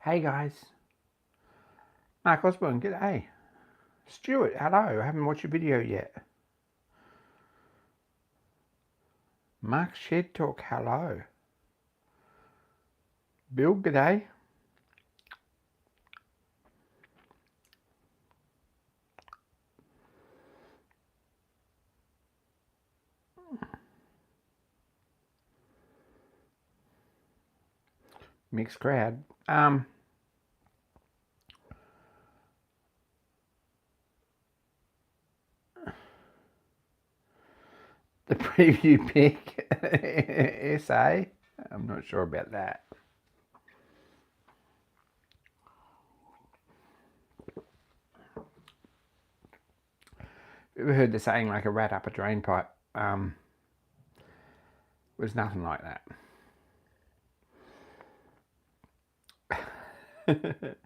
Hey guys, Mark Osborne, g'day. Stuart, hello, I haven't watched your video yet. Mark Shed Talk, hello. Bill, g'day. Mixed crowd. The preview pick, SA, I'm not sure about that. Ever heard the saying like a rat up a drain pipe? Was nothing like that.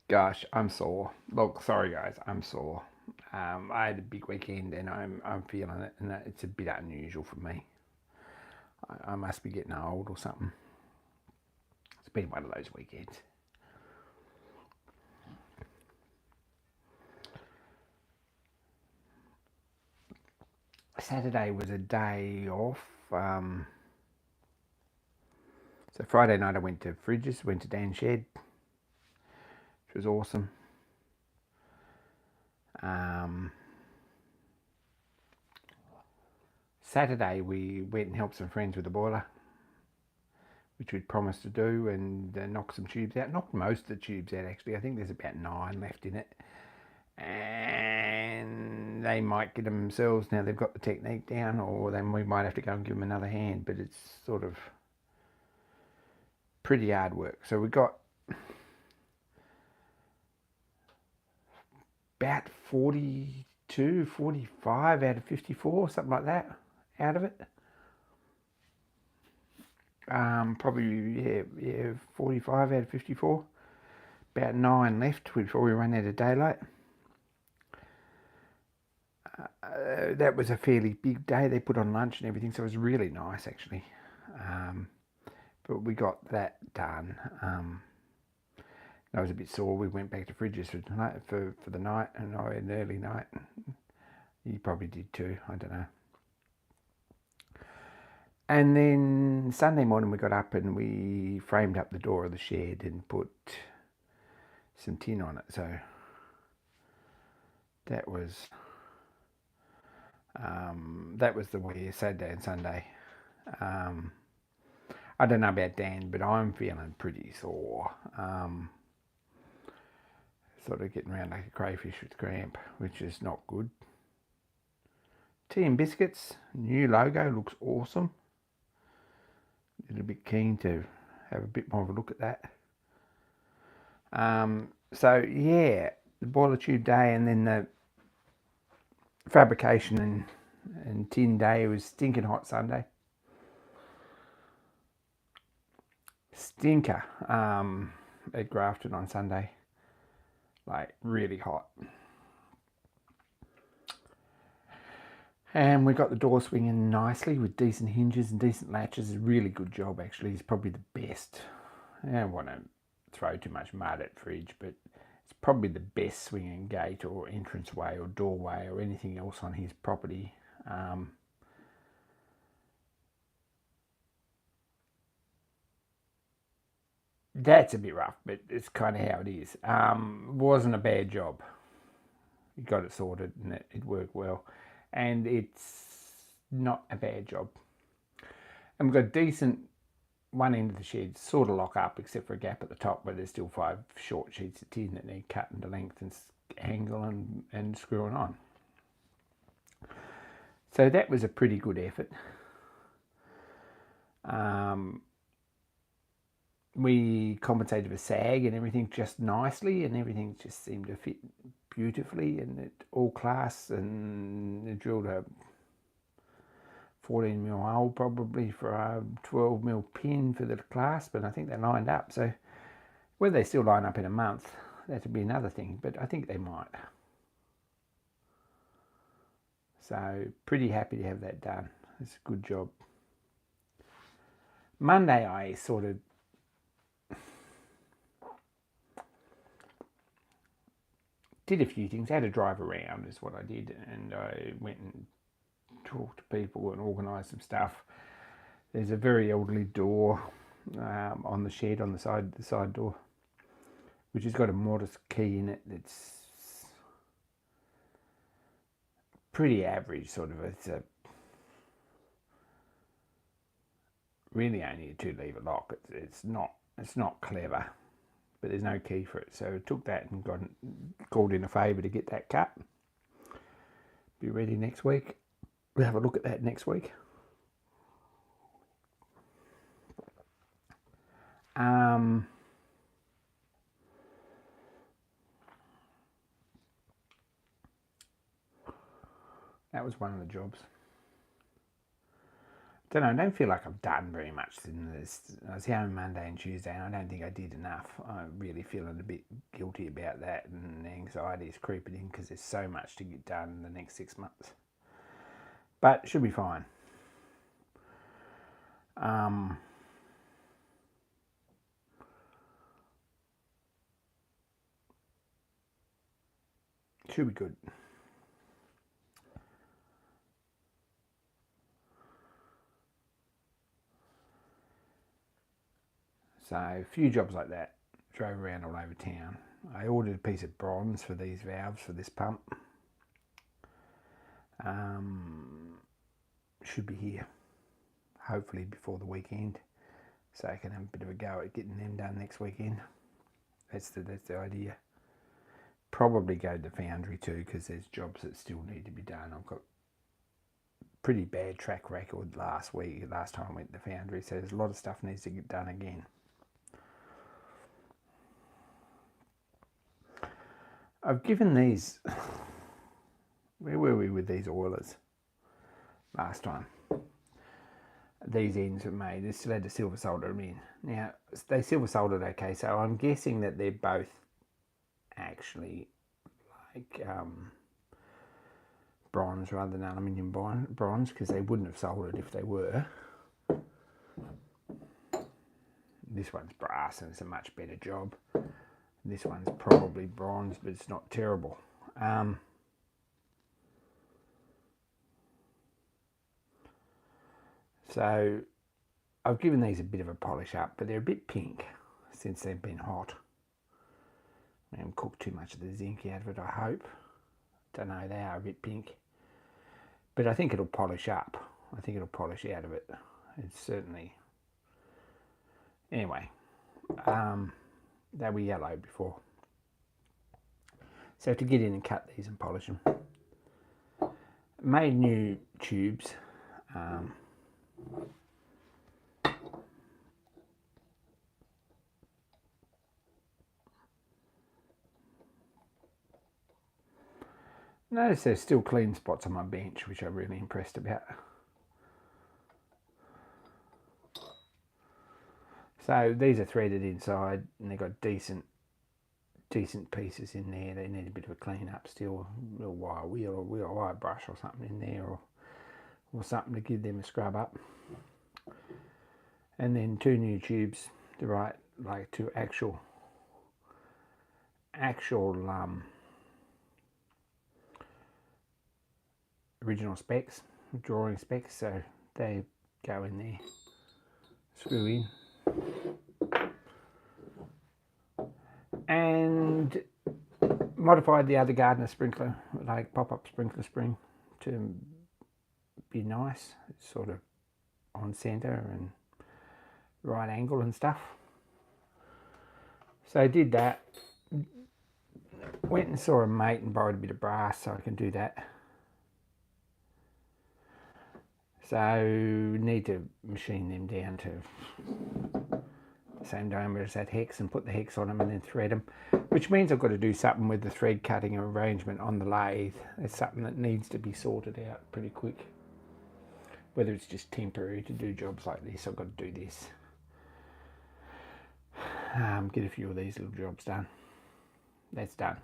Gosh, I'm sore. Look, sorry guys, I'm sore. I had a big weekend and I'm feeling it, and it's a bit unusual for me. I must be getting old or something. It's been one of those weekends. Saturday was a day off. So Friday night I went to Fridges, went to Dan's shed, which was awesome. Saturday we went and helped some friends with the boiler, which we'd promised to do, and knock some tubes out. Knocked most of the tubes out actually. I think there's about 9 left in it. And they might get them themselves now they've got the technique down, or then we might have to go and give them another hand, but it's sort of pretty hard work. So we got about 42, 45 out of 54, something like that, out of it. Probably, yeah, 45 out of 54. About 9 left before we run out of daylight. That was a fairly big day. They put on lunch and everything, so it was really nice actually. But we got that done. I was a bit sore. We went back to Fridges for the night, and I had an early night. You probably did too, I don't know. And then Sunday morning we got up and we framed up the door of the shed and put some tin on it. So that was the way Saturday and Sunday. I don't know about Dan, but I'm feeling pretty sore. Sort of getting around like a crayfish with cramp, which is not good. Tea and biscuits, new logo, looks awesome. A little bit keen to have a bit more of a look at that. So yeah, the boiler tube day, and then the fabrication and tin day was stinking hot Sunday. Stinker at Grafton on Sunday, like really hot. And we got the door swinging nicely with decent hinges and decent latches. A really good job actually. It's probably the best. I don't want to throw too much mud at Fridge, but it's probably the best swinging gate or entranceway or doorway or anything else on his property. That's a bit rough, but it's kind of how it is. Wasn't a bad job. You got it sorted and it worked well. And it's not a bad job. And we've got a decent one end of the shed sort of lock up, except for a gap at the top where there's still 5 short sheets of tin that need cut into length and angle and screwing on. So that was a pretty good effort. We compensated for sag and everything just nicely, and everything just seemed to fit beautifully, and it all class, and it drilled a 14mm hole probably for a 12mm pin for the clasp, and I think they lined up. So whether they still line up in a month, that'd be another thing, but I think they might. So pretty happy to have that done. It's a good job. Monday I sort of did a few things. I had to drive around is what I did, and I went and talked to people and organised some stuff. There's a very elderly door on the shed on the side door, which has got a mortise key in it. It's pretty average, sort of. It's a really only a 2-lever lock. It's not clever, but there's no key for it. So I took that and called in a favour to get that cut. Be ready next week. We'll have a look at that next week. That was one of the jobs. Don't know, I don't feel like I've done very much in this. I was here on Monday and Tuesday, and I don't think I did enough. I'm really feeling a bit guilty about that, and the anxiety is creeping in because there's so much to get done in the next 6 months. But it should be fine. Should be good. So a few jobs like that. Drove around all over town. I ordered a piece of bronze for these valves for this pump. Should be here hopefully before the weekend, so I can have a bit of a go at getting them done next weekend. That's the idea. Probably go to the foundry too, because there's jobs that still need to be done. I've got pretty bad track record last time I went to the foundry, so there's a lot of stuff needs to get done again. I've given these, where were we with these oilers last time? These ends were made, they still had to silver solder them in. Now, they silver soldered okay, so I'm guessing that they're both actually like bronze rather than aluminium bronze, because they wouldn't have soldered if they were. This one's brass and it's a much better job. This one's probably bronze, but it's not terrible. So I've given these a bit of a polish up, but they're a bit pink since they've been hot. I haven't cooked too much of the zinc out of it, I hope. Don't know, they are a bit pink. But I think it'll polish up. I think it'll polish out of it. It's certainly... Anyway, they were yellow before. So to get in and cut these and polish them. Made new tubes. Notice there's still clean spots on my bench, which I'm really impressed about. So these are threaded inside, and they've got decent pieces in there. They need a bit of a clean up still, a little wire wheel or wire brush or something in there, or something to give them a scrub up. And then 2 new tubes to write like to actual original specs, drawing specs, so they go in there, screw in. And modified the other gardener sprinkler, like pop-up sprinkler spring, to be nice. It's sort of on centre and right angle and stuff. So I did that. Went and saw a mate and borrowed a bit of brass so I can do that. So need to machine them down to the same diameter as that hex and put the hex on them and then thread them, which means I've got to do something with the thread cutting arrangement on the lathe. It's something that needs to be sorted out pretty quick. Whether it's just temporary to do jobs like this, I've got to do this. Get a few of these little jobs done. That's done.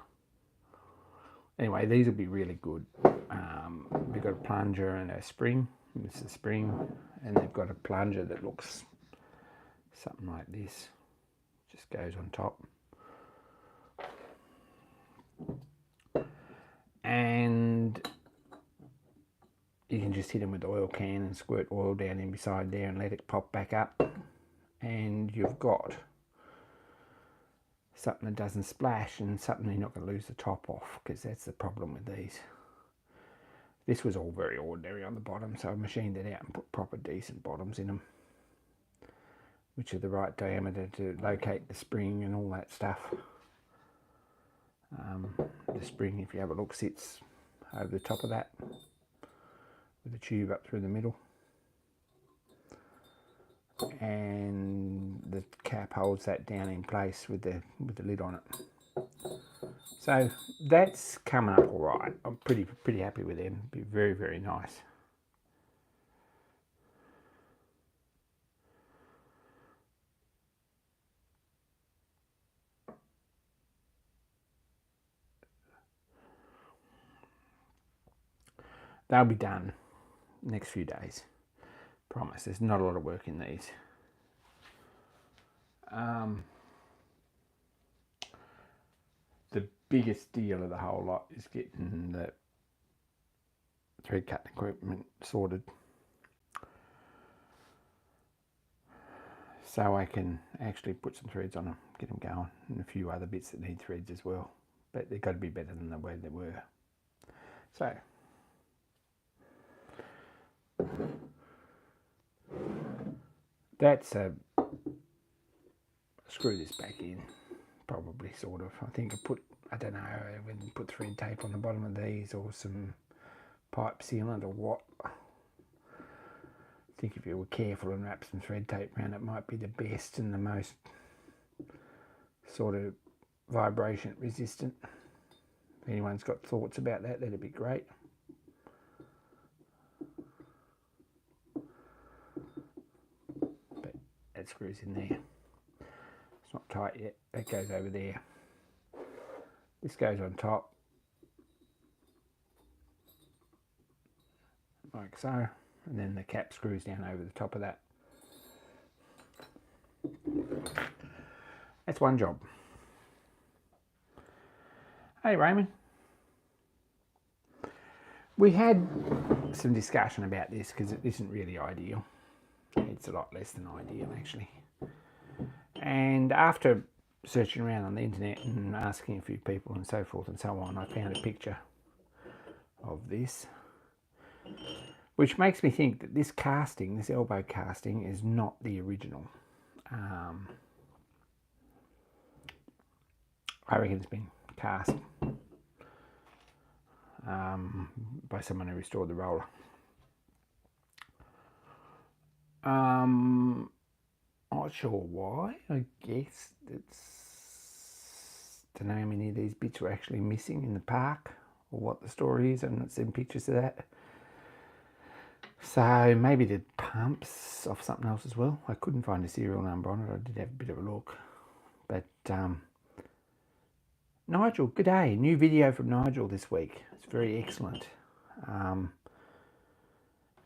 Anyway, these will be really good. We've got a plunger and a spring. This is a spring, and they've got a plunger that looks something like this. Just goes on top. and you can just hit them with the oil can and squirt oil down in beside there and let it pop back up, and you've got something that doesn't splash and something you're not going to lose the top off, because that's the problem with these. This was all very ordinary on the bottom, so I machined it out and put proper decent bottoms in them, which are the right diameter to locate the spring and all that stuff. The spring, if you have a look, sits over the top of that with a tube up through the middle, and the cap holds that down in place with the lid on it. So that's coming up all right. I'm pretty happy with them. Be very, very nice. They'll be done next few days. Promise. There's not a lot of work in these. The biggest deal of the whole lot is getting the thread cutting equipment sorted, so I can actually put some threads on them, get them going, and a few other bits that need threads as well, but they've got to be better than the way they were. So that's screw this back in, probably, sort of. I think I don't know, whether put thread tape on the bottom of these or some pipe sealant or what. I think if you were careful and wrap some thread tape around it, might be the best and the most sort of vibration resistant. If anyone's got thoughts about that, that'd be great. But that screws in there. It's not tight yet. That goes over there. This goes on top, like so, and then the cap screws down over the top of that. That's one job. Hey Raymond, we had some discussion about this because it isn't really ideal. It's a lot less than ideal, actually. And after searching around on the internet and asking a few people and so forth and so on, I found a picture of this, which makes me think that this casting, this elbow casting, is not the original. I reckon it's been cast by someone who restored the roller. Not sure why. I guess it's, don't know how many of these bits were actually missing in the park or what the story is. I've not seen pictures of that. So maybe the pumps off something else as well. I couldn't find a serial number on it. I did have a bit of a look. But Nigel, good day. New video from Nigel this week. It's very excellent.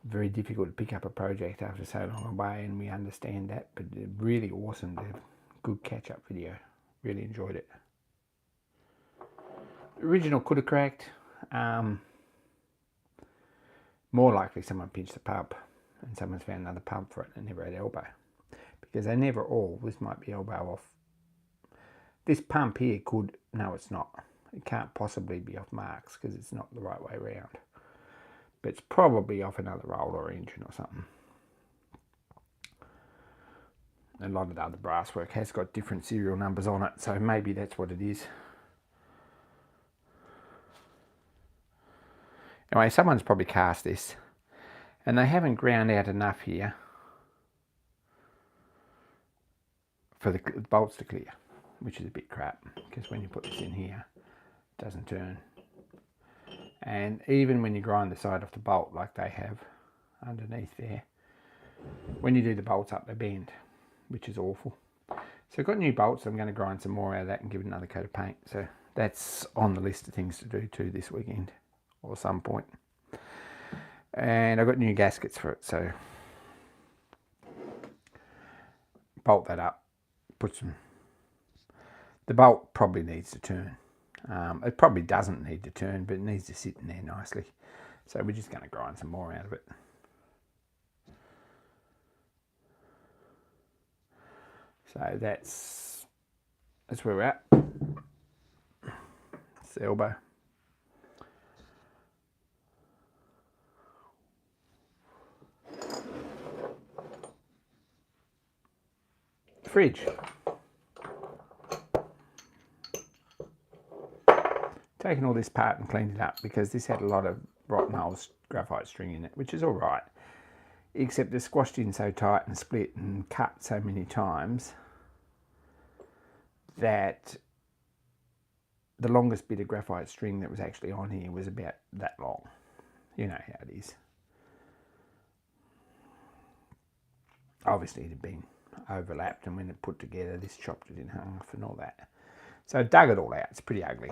Very difficult to pick up a project after so long away, and we understand that, but really awesome. Good catch-up video. Really enjoyed it. The original could have cracked. More likely someone pinched the pump and someone's found another pump for it and never had elbow, because they never all, this might be elbow off. This pump here could, no it's not. It can't possibly be off marks because it's not the right way around. But it's probably off another roller or engine or something. A lot of the other brass work has got different serial numbers on it, so maybe that's what it is. Anyway, someone's probably cast this and they haven't ground out enough here for the bolts to clear, which is a bit crap, because when you put this in here, it doesn't turn. And even when you grind the side off the bolt like they have underneath there, when you do the bolts up, they bend, which is awful. So I've got new bolts. I'm going to grind some more out of that and give it another coat of paint. So that's on the list of things to do too this weekend or some point. And I've got new gaskets for it, so bolt that up, put some, the bolt probably needs to turn. It probably doesn't need to turn, but it needs to sit in there nicely. So we're just going to grind some more out of it. So that's where we're at. It's the elbow. Fridge. Taken all this apart and cleaned it up because this had a lot of rotten old graphite string in it, which is all right, except it's squashed in so tight and split and cut so many times that the longest bit of graphite string that was actually on here was about that long. You know how it is. Obviously it had been overlapped, and when it put together, this chopped it in half and all that. So I dug it all out. It's pretty ugly.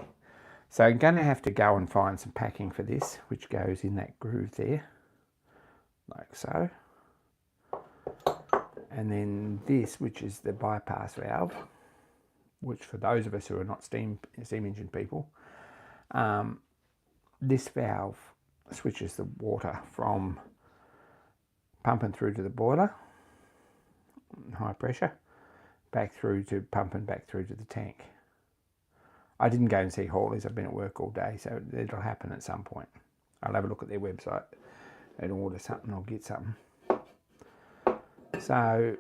So I'm going to have to go and find some packing for this, which goes in that groove there, like so. And then this, which is the bypass valve, which for those of us who are not steam engine people, this valve switches the water from pumping through to the boiler, high pressure, back through to pumping back through to the tank. I didn't go and see haulers. I've been at work all day, so it'll happen at some point. I'll have a look at their website and order something or get something. So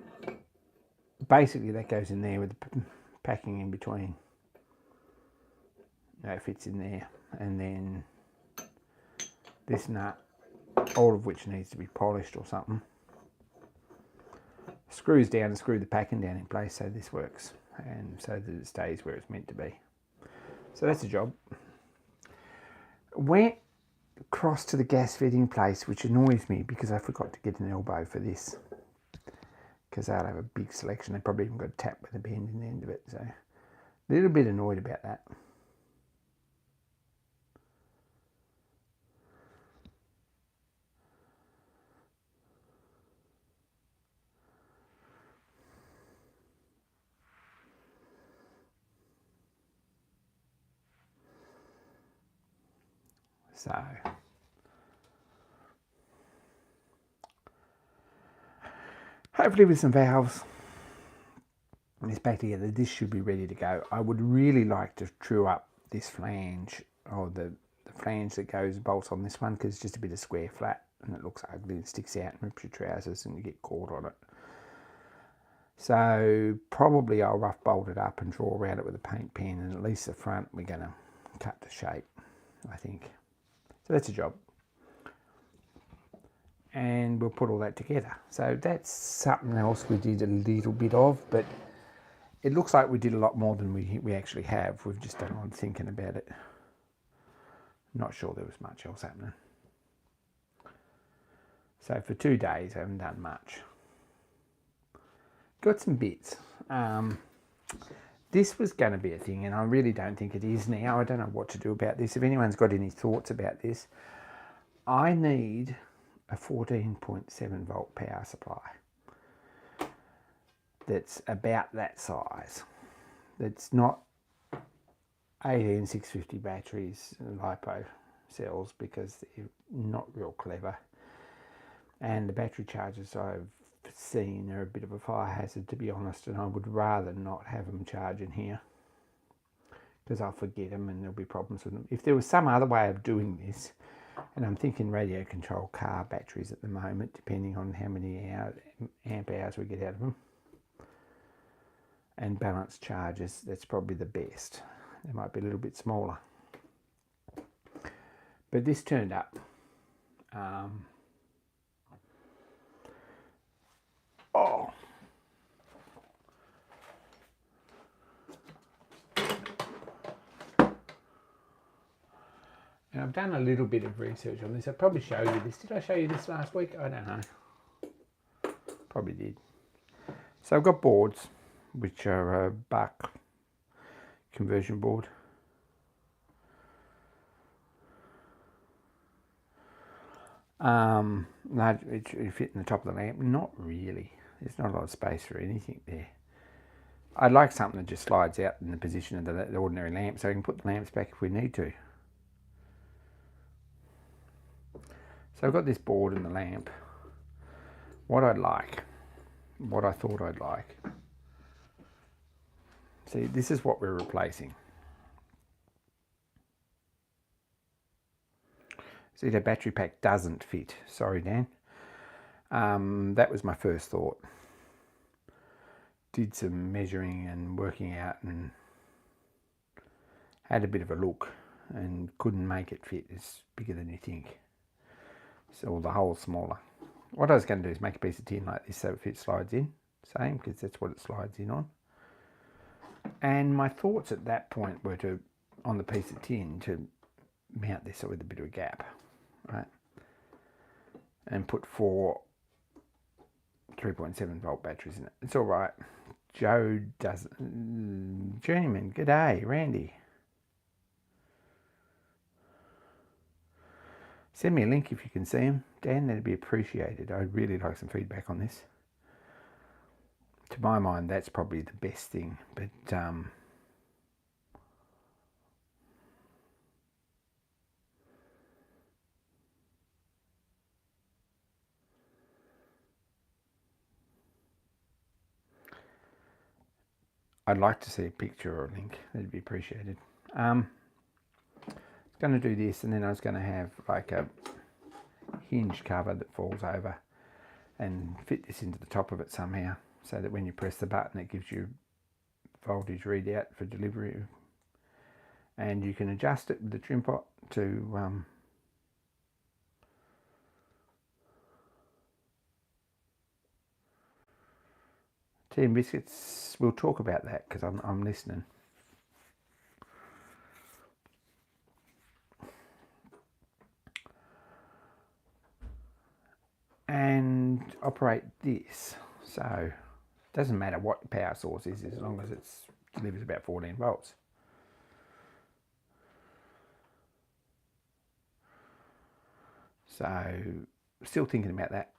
basically that goes in there with the packing in between. That fits in there, and then this nut, all of which needs to be polished or something, screws down and screw the packing down in place so this works, and so that it stays where it's meant to be. So that's the job. Went across to the gas fitting place, which annoys me because I forgot to get an elbow for this, because they'll have a big selection. They probably even got a tap with a bend in the end of it, so a little bit annoyed about that. So hopefully with some valves and this back together, this should be ready to go. I would really like to true up this flange, or the flange that goes bolts on this one, because it's just a bit of square flat and it looks ugly and sticks out and rips your trousers and you get caught on it. So probably I'll rough bolt it up and draw around it with a paint pen, and at least the front we're going to cut to shape, I think. So that's a job. And we'll put all that together. So that's something else we did a little bit of, but it looks like we did a lot more than we actually have. We've just done a lot of thinking about it. Not sure there was much else happening. So for 2 days I haven't done much. Got some bits. This was going to be a thing, and I really don't think it is now. I don't know what to do about this. If anyone's got any thoughts about this, I need a 14.7 volt power supply that's about that size. That's not 18650 batteries, LiPo cells, because they're not real clever. And the battery chargers I've seen are a bit of a fire hazard, to be honest, and I would rather not have them charging here, because I'll forget them and there'll be problems with them. If there was some other way of doing this, and I'm thinking radio control car batteries at the moment, depending on how many amp hours we get out of them, and balanced chargers, that's probably the best. They might be a little bit smaller, but this turned up. Oh, and I've done a little bit of research on this. I probably showed you this. Did I show you this last week? I don't know. Probably did. So I've got boards, which are a buck conversion board. No, it fit in the top of the lamp. Not really. There's not a lot of space for anything there. I'd like something that just slides out in the position of the ordinary lamp, so we can put the lamps back if we need to. So I've got this board and the lamp. What I thought I'd like. See, this is what we're replacing. See, the battery pack doesn't fit. Sorry, Dan. That was my first thought. Did some measuring and working out and had a bit of a look and couldn't make it fit. It's bigger than you think. So the hole's smaller. What I was going to do is make a piece of tin like this so it slides in. Same, because that's what it slides in on. And my thoughts at that point were to, on the piece of tin, to mount this with a bit of a gap, right? And put 4 3.7 volt batteries in it. It's all right. Joe doesn't. Journeyman, g'day, Randy. Send me a link if you can see him. Dan, that'd be appreciated. I'd really like some feedback on this. To my mind, that's probably the best thing. But I'd like to see a picture or a link. That'd be appreciated. I was going to do this, and then I was going to have like a hinge cover that falls over and fit this into the top of it somehow, so that when you press the button it gives you voltage readout for delivery, and you can adjust it with the trim pot to tea and biscuits. We'll talk about that because I'm listening. And operate this, so it doesn't matter what the power source is as long as it delivers about 14 volts. So still thinking about that.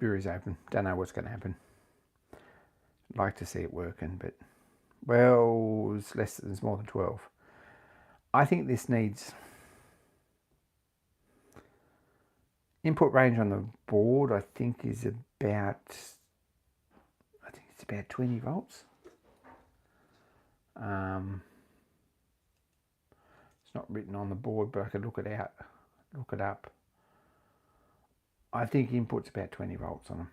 Jury's open, don't know what's going to happen. Like to see it working, but well, it's more than 12. I think this needs input range on the board. I think is about 20 volts. It's not written on the board, but I could look it up. I think input's about 20 volts on them.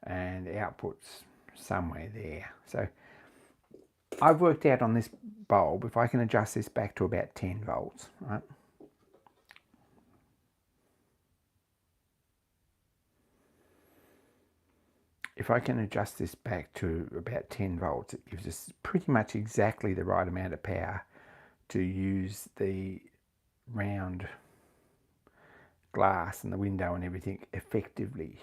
And output's somewhere there. So I've worked out on this bulb, if I can adjust this back to about 10 volts, right? If I can adjust this back to about 10 volts, it gives us pretty much exactly the right amount of power to use the round glass and the window and everything effectively.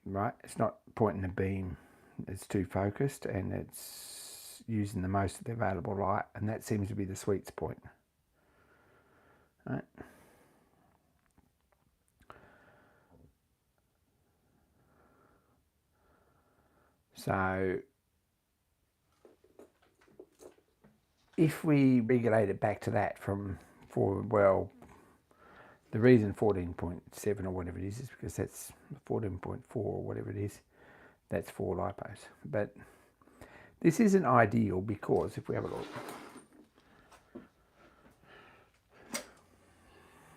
Right, it's not pointing the beam, it's too focused, and it's using the most of the available light, and that seems to be the sweet point. Right. So if we regulate it back to that the reason 14.7 or whatever it is because that's 14.4 or whatever it is, that's 4 lipos. But this isn't ideal because if we have a look,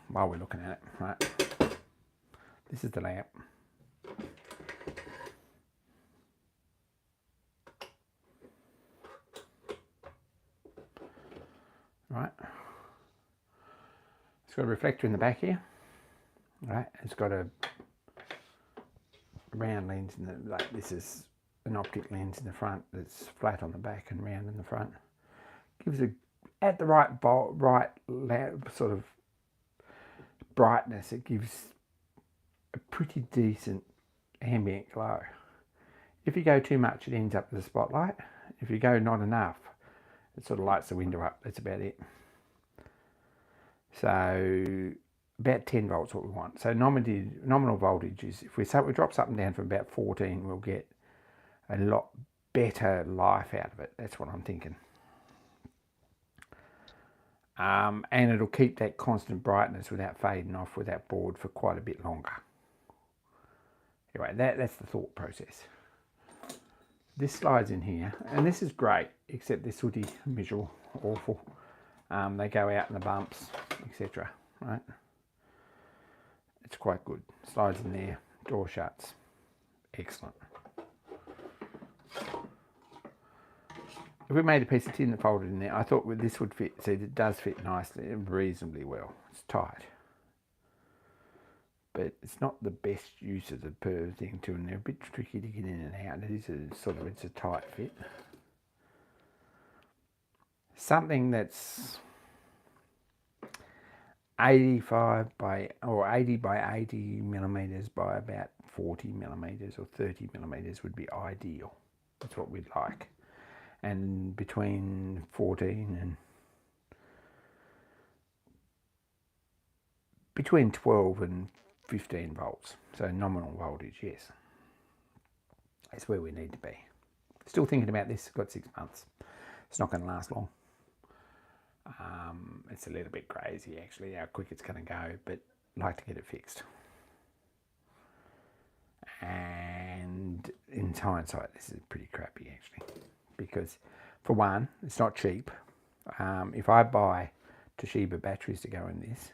while we're looking at it, right, this is the lamp. Right, it's got a reflector in the back here, right? It's got a round lens in the, like this is an optic lens in the front that's flat on the back and round in the front. Gives at the right sort of brightness, it gives a pretty decent ambient glow. If you go too much, it ends up with a spotlight. If you go not enough, it sort of lights the window up. That's about it. So about 10 volts what we want. So nominal voltage is, if we drop something down from about 14, we'll get a lot better life out of it. That's what I'm thinking. And it'll keep that constant brightness without fading off with that board for quite a bit longer. Anyway, that's the thought process. This slides in here, and this is great, except this sooty, miserable, awful. They go out in the bumps, etc. Right? It's quite good. Slides in there, door shuts. Excellent. If we made a piece of tin that folded in there, I thought this would fit. See, it does fit nicely, reasonably well. It's tight. But it's not the best use of the thing too, and they're a bit tricky to get in and out. It is it's a tight fit. Something that's 85 by, or 80 by 80 millimeters by about 40 millimeters or 30 millimeters would be ideal. That's what we'd like. And between 14 and between 12 and 15 volts. So nominal voltage, yes. That's where we need to be. Still thinking about this. Got 6 months. It's not going to last long. It's a little bit crazy actually how quick it's going to go, but I'd like to get it fixed. And in hindsight, this is pretty crappy actually, because for one, it's not cheap. If I buy Toshiba batteries to go in this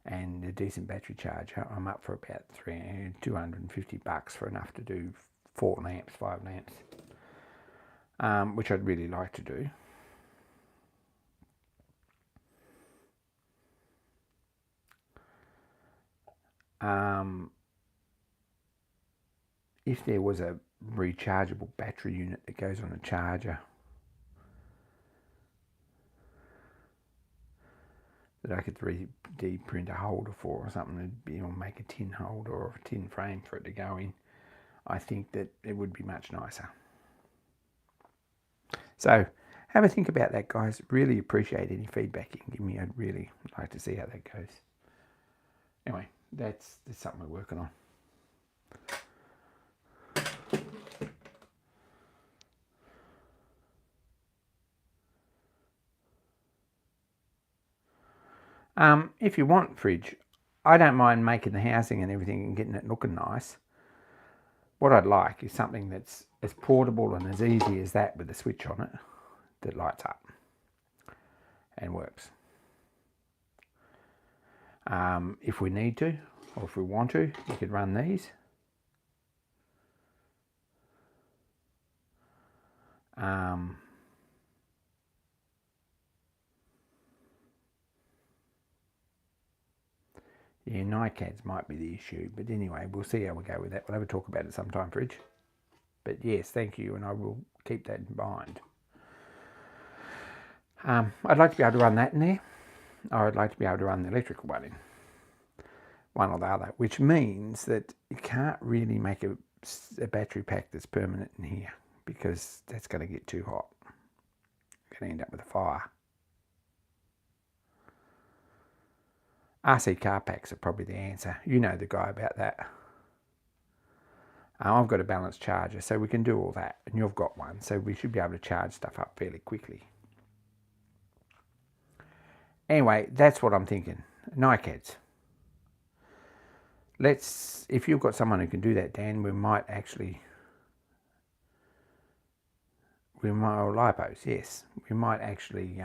and a decent battery charger, I'm up for about $250 for enough to do 4 lamps, 5 lamps, which I'd really like to do. If there was a rechargeable battery unit that goes on a charger that I could 3D print a holder for or something, or make a tin holder or a tin frame for it to go in, I think that it would be much nicer. So have a think about that, guys. Really appreciate any feedback you can give me. I'd really like to see how that goes. Anyway, that's something we're working on. If you want fridge, I don't mind making the housing and everything and getting it looking nice. What I'd like is something that's as portable and as easy as that, with a switch on it that lights up and works. If we need to, or if we want to, we could run these. Yeah, NiCads might be the issue, but anyway, we'll see how we go with that. We'll have a talk about it sometime, fridge. But yes, thank you, and I will keep that in mind. I'd like to be able to run that in there, or I'd like to be able to run the electrical one in, one or the other, which means that you can't really make a battery pack that's permanent in here, because that's going to get too hot. You're going to end up with a fire. RC car packs are probably the answer. You know the guy about that. I've got a balanced charger, so we can do all that, and you've got one, so we should be able to charge stuff up fairly quickly. Anyway, that's what I'm thinking. NiCads. If you've got someone who can do that, Dan, we might, or lipos, yes, we might actually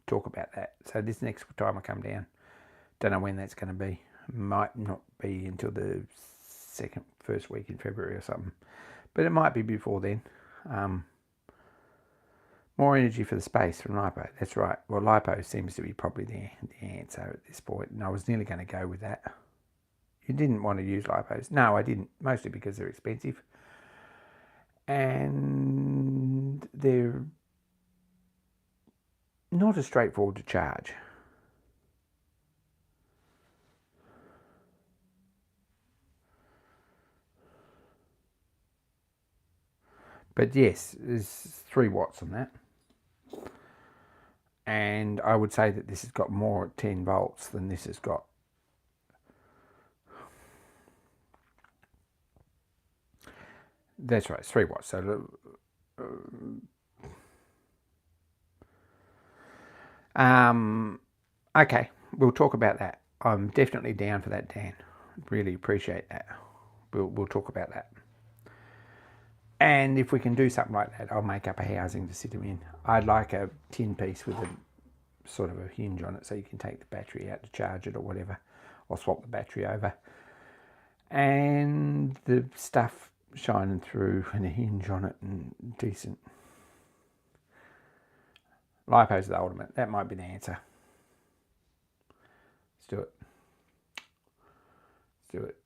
talk about that. So this next time I come down, don't know when that's going to be. Might not be until the first week in February or something, but it might be before then. More energy for the space from lipo. That's right. Well, lipo seems to be probably the answer at this point, and I was nearly going to go with that. You didn't want to use lipos. No, I didn't, mostly because they're expensive and they're not as straightforward to charge. But yes, there's 3 watts on that. And I would say that this has got more at 10 volts than this has got That's right, it's 3 watts. So, okay, we'll talk about that. I'm definitely down for that, Dan. Really appreciate that. We'll talk about that. And if we can do something like that, I'll make up a housing to sit them in. I'd like a tin piece with a sort of a hinge on it so you can take the battery out to charge it or whatever, or swap the battery over. And the stuff shining through and a hinge on it and decent. Lipo's the ultimate. That might be the answer. Let's do it. Let's do it.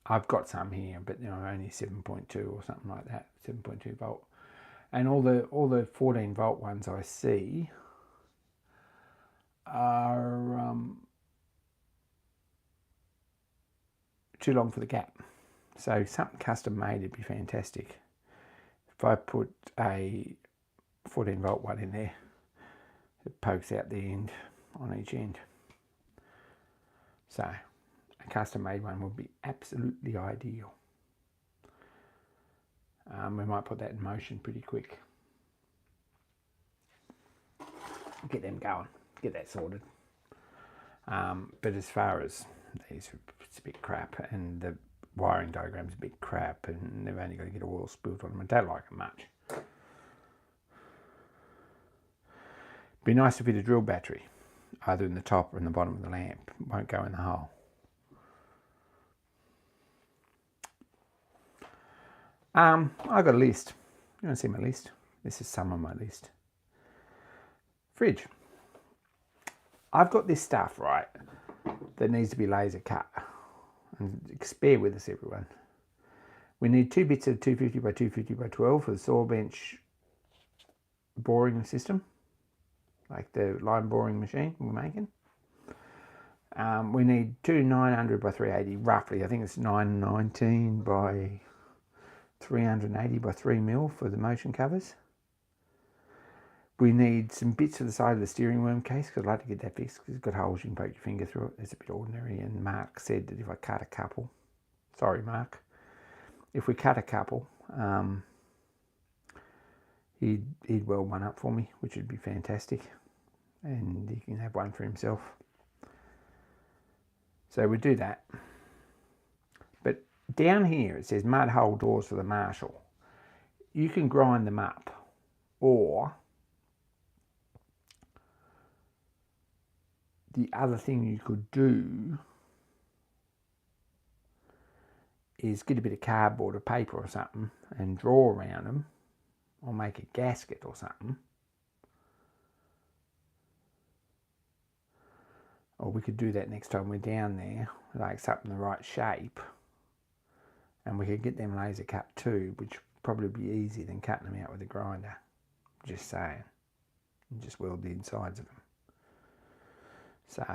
I've got some here, but only 7.2 or something like that, 7.2 volt. And all the 14 volt ones I see are too long for the gap. So something custom made would be fantastic. If I put a 14 volt one in there, it pokes out the end on each end. So a custom made one would be absolutely ideal. We might put that in motion pretty quick. Get them going, get that sorted. But as far as these, it's a bit crap, and the wiring diagram's a bit crap, and they've only got to get oil spilled on them. I don't like them much. Be nice to fit a drill battery, either in the top or in the bottom of the lamp. It won't go in the hole. I've got a list. You want to see my list? This is some of my list. Fridge. I've got this stuff, right, that needs to be laser cut. And bear with us, everyone. We need 2 bits of 250 by 250 by 12 for the saw bench boring system, like the line boring machine we're making. We need 2 900 by 380, roughly. I think it's 919 by 380 by 3 mil for the motion covers. We need some bits for the side of the steering worm case, because I'd like to get that fixed, because it's got holes you can poke your finger through it. It's a bit ordinary, and Mark said that if I cut a couple, sorry Mark, if we cut a couple, he'd weld one up for me, which would be fantastic, and he can have one for himself. So we do that. But down here it says mud hole doors for the Marshall. You can grind them up, or the other thing you could do is get a bit of cardboard or paper or something and draw around them, or make a gasket or something. Or we could do that next time we're down there, like something the right shape, and we could get them laser cut too, which would probably be easier than cutting them out with a grinder. Just saying. And just weld the insides of them. So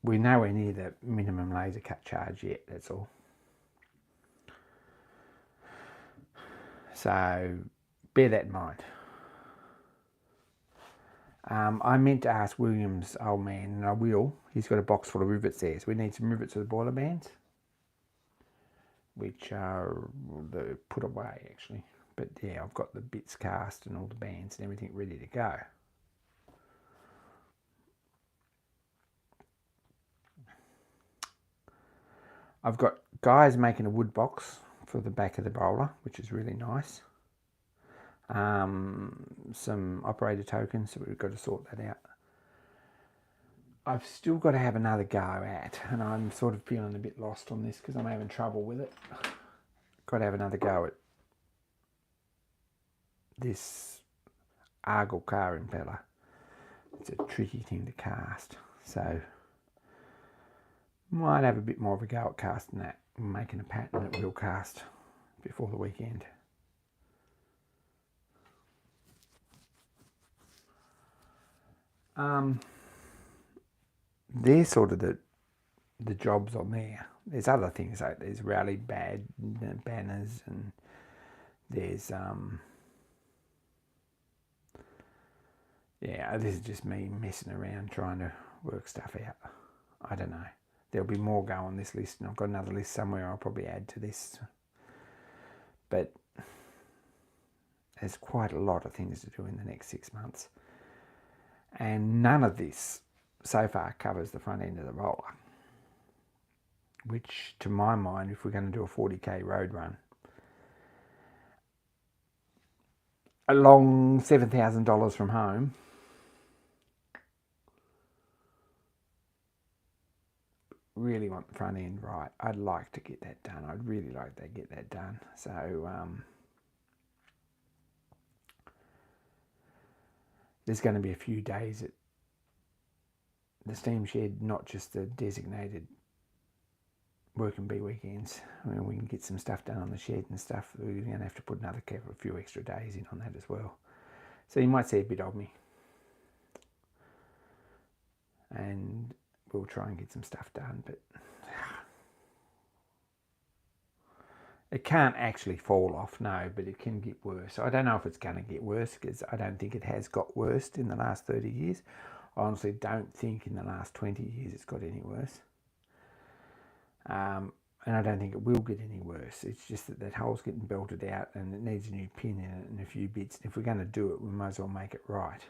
we're nowhere near the minimum laser cut charge yet, that's all. So bear that in mind. I meant to ask William's old man, and I will. He's got a box full of rivets there. So we need some rivets for the boiler bands, which are put away actually. But yeah, I've got the bits cast and all the bands and everything ready to go. I've got guys making a wood box for the back of the bowler, which is really nice. Some operator tokens, so we've got to sort that out. I've still got to have another go at, and I'm sort of feeling a bit lost on this because I'm having trouble with it. Got to have another go at this Argyle car impeller. It's a tricky thing to cast, so might have a bit more of a go at casting that, making a pattern that we'll cast before the weekend. They're sort of the jobs on there. There's other things like there's rally banners, and there's yeah, this is just me messing around trying to work stuff out. I don't know. There'll be more go on this list, and I've got another list somewhere I'll probably add to this. But there's quite a lot of things to do in the next 6 months. And none of this so far covers the front end of the roller, which to my mind, if we're going to do a 40k road run, along $7,000 from home, really want the front end right. I'd like to get that done. I'd really like to get that done. So there's going to be a few days at the steam shed, not just the designated work and bee weekends. I mean, we can get some stuff done on the shed and stuff. We're going to have to put a few extra days in on that as well. So you might see a bit of me. And we'll try and get some stuff done, but it can't actually fall off, no, but it can get worse. I don't know if it's going to get worse, because I don't think it has got worse in the last 30 years. I honestly don't think in the last 20 years it's got any worse. And I don't think it will get any worse. It's just that that hole's getting belted out and it needs a new pin in it and a few bits. And if we're going to do it, we might as well make it right.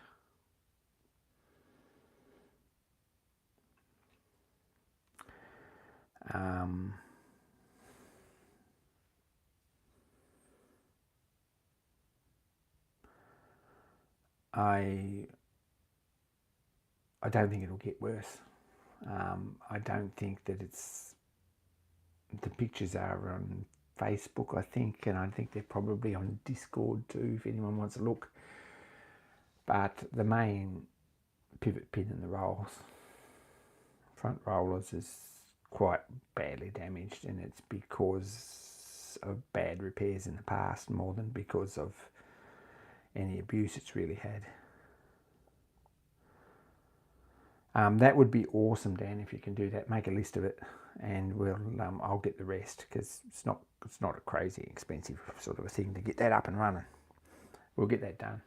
I don't think it'll get worse. I don't think that it's... The pictures are on Facebook, I think, and I think they're probably on Discord too, if anyone wants to look. But the main pivot pin in the front rollers, is quite badly damaged, and it's because of bad repairs in the past more than because of any abuse it's really had. That would be awesome, Dan, if you can do that. Make a list of it, and I'll get the rest, because it's not a crazy expensive sort of a thing to get that up and running. We'll get that done.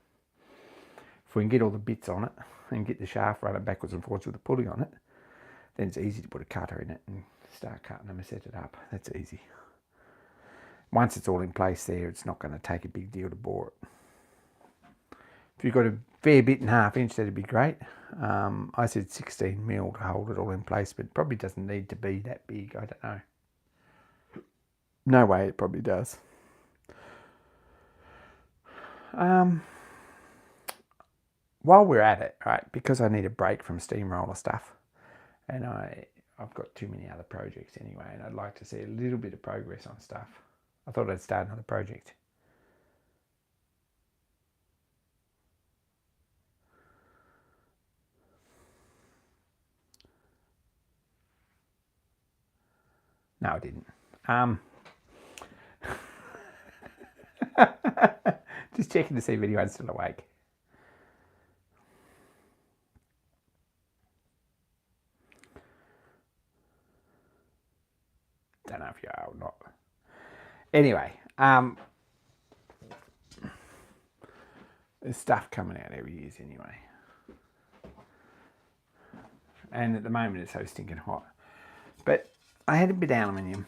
If we can get all the bits on it and get the shaft running backwards and forwards with the pulley on it, then it's easy to put a cutter in it and start cutting them and set it up. That's easy. Once it's all in place there, it's not going to take a big deal to bore it. If you've got a fair bit and 1/2 inch, that'd be great. I said 16 mil to hold it all in place, but it probably doesn't need to be that big. I don't know. No way, it probably does. While we're at it, right, because I need a break from steamroller stuff, and I've got too many other projects anyway, and I'd like to see a little bit of progress on stuff. I thought I'd start another project. No, I didn't. Just checking to see if anyone's still awake. Don't know if you are or not. Anyway, there's stuff coming out every year anyway. And at the moment it's so stinking hot. But I had a bit of aluminium.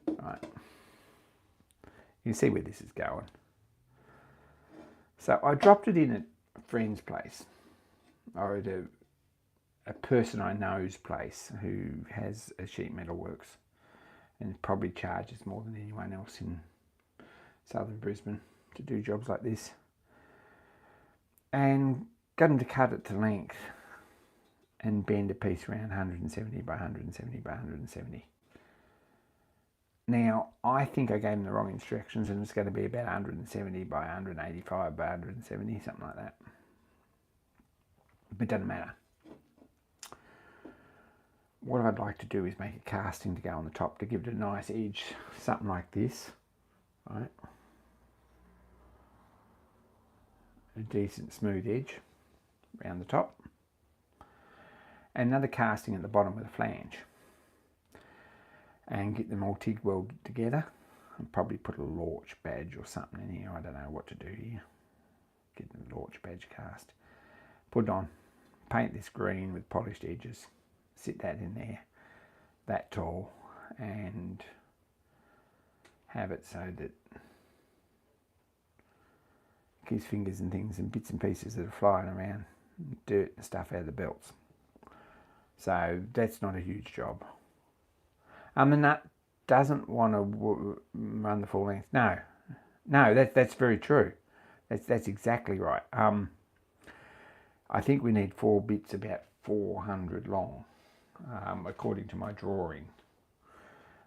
Right. You can see where this is going. So I dropped it in at a friend's place, or at a person I know's place who has a sheet metal works and probably charges more than anyone else in southern Brisbane to do jobs like this. And got him to cut it to length and bend a piece around 170 by 170 by 170. Now, I think I gave him the wrong instructions, and it's going to be about 170 by 185 by 170, something like that. But it doesn't matter. What I'd like to do is make a casting to go on the top to give it a nice edge, something like this, right? A decent smooth edge around the top. And another casting at the bottom with a flange. And get them all TIG welded together, and probably put a Lorch badge or something in here. I don't know what to do here. Get the Lorch badge cast. Put it on. Paint this green with polished edges. sit that in there that tall and have it so that his fingers and things and bits and pieces that are flying around, dirt and stuff out of the belts. So that's not a huge job. The nut doesn't want to run the full length. No, that's very true. That's exactly right. I think we need 4 bits about 400 long, according to my drawing.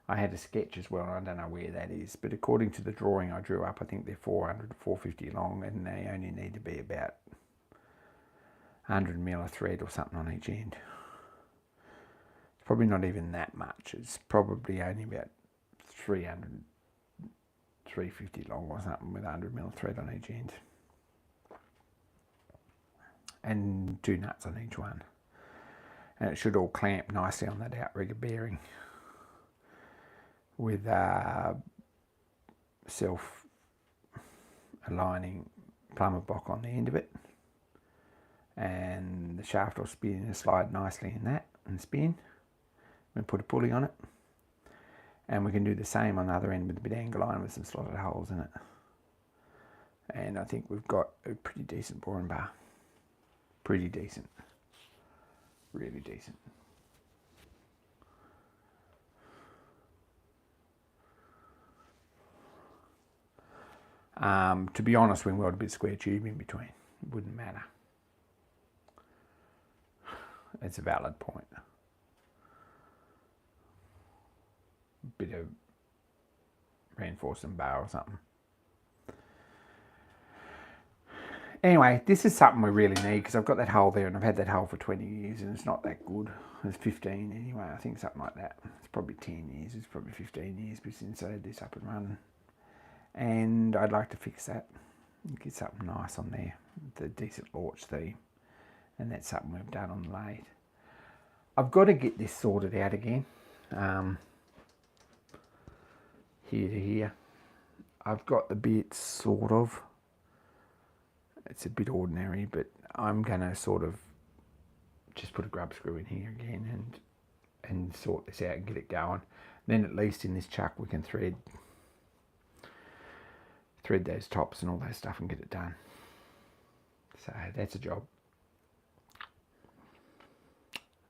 I had a sketch as well, and I don't know where that is, but according to the drawing I drew up, I think they're 400 to 450 long, and they only need to be about 100 mil of thread or something on each end. It's probably not even that much. It's probably only about 300, 350 long or something with 100 mil of thread on each end. And 2 nuts on each one. And it should all clamp nicely on that outrigger bearing with self-aligning plumber block on the end of it. And the shaft will spin and slide nicely in that and spin. We put a pulley on it. And we can do the same on the other end with a bit of angle iron with some slotted holes in it. And I think we've got a pretty decent boring bar. Pretty decent. Really decent. To be honest, we can weld a bit of square tube in between. It wouldn't matter. It's a valid point. Bit of reinforcing bar or something. Anyway, this is something we really need because I've got that hole there and I've had that hole for 20 years and it's not that good. It's 15 anyway, I think something like that. It's probably 10 years, it's probably 15 years since I had this up and running. And I'd like to fix that and get something nice on there, the decent launch theme. And that's something we've done on the lathe. I've got to get this sorted out again. Here to here. I've got the bits sort of. It's a bit ordinary, but I'm going to sort of just put a grub screw in here again and sort this out and get it going. Then at least in this chuck we can thread those tops and all that stuff and get it done. So that's a job.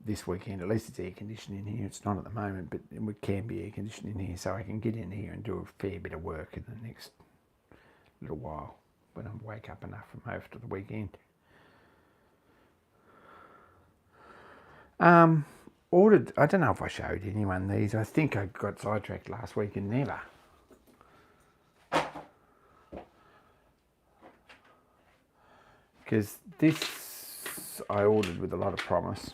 This weekend, at least it's air conditioning in here. It's not at the moment, but it can be air conditioning in here, so I can get in here and do a fair bit of work in the next little while when I wake up enough from after the weekend. Ordered, I don't know if I showed anyone these. I think I got sidetracked last week and never. Because this I ordered with a lot of promise.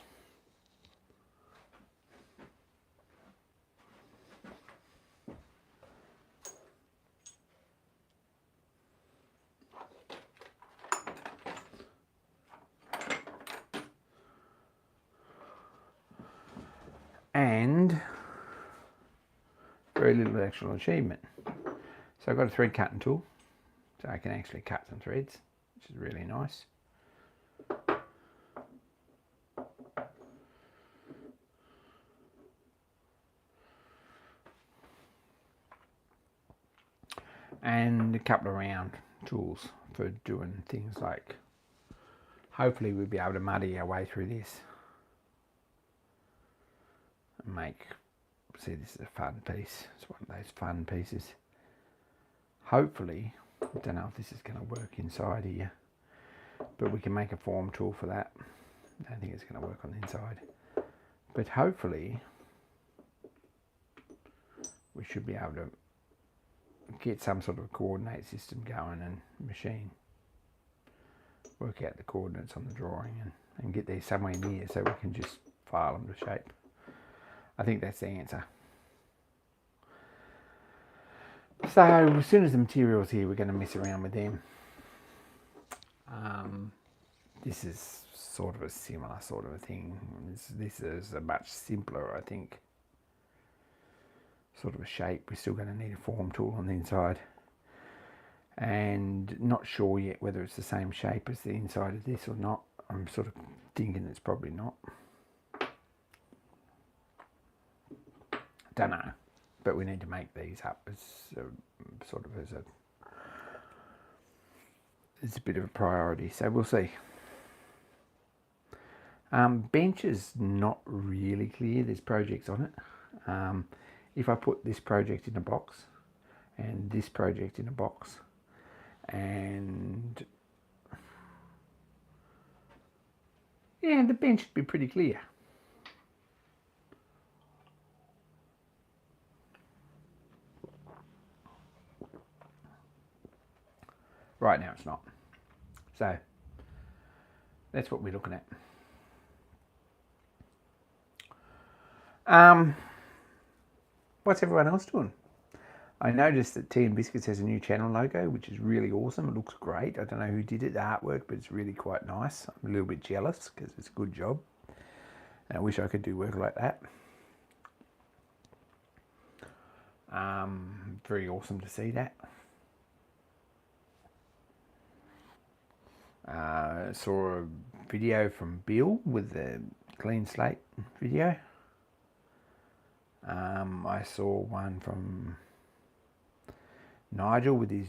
And very little actual achievement. So I've got a thread cutting tool, so I can actually cut some threads, which is really nice. And a couple of round tools for doing things like, hopefully we'll be able to muddy our way through this. Make, see, this is a fun piece. It's one of those fun pieces. Hopefully, I don't know if this is going to work inside here, but we can make a form tool for that. I don't think it's going to work on the inside, but hopefully we should be able to get some sort of a coordinate system going and machine, work out the coordinates on the drawing and get there somewhere near so we can just file them to shape. I think that's the answer. So as soon as the material's here, we're going to mess around with them. This is sort of a similar sort of a thing. This is a much simpler, I think, sort of a shape. We're still going to need a form tool on the inside. And not sure yet whether it's the same shape as the inside of this or not. I'm sort of thinking it's probably not. Don't know, but we need to make these up as sort of as a bit of a priority. So we'll see. Bench is not really clear. There's projects on it. If I put this project in a box and this project in a box, and yeah, the bench should be pretty clear. Right now it's not. So that's what we're looking at. What's everyone else doing? I noticed that Tea and Biscuits has a new channel logo, which is really awesome. It looks great. I don't know who did it, the artwork, but it's really quite nice. I'm a little bit jealous because it's a good job. And I wish I could do work like that. Very awesome to see that. Saw a video from Bill with the clean slate video. I saw one from Nigel with his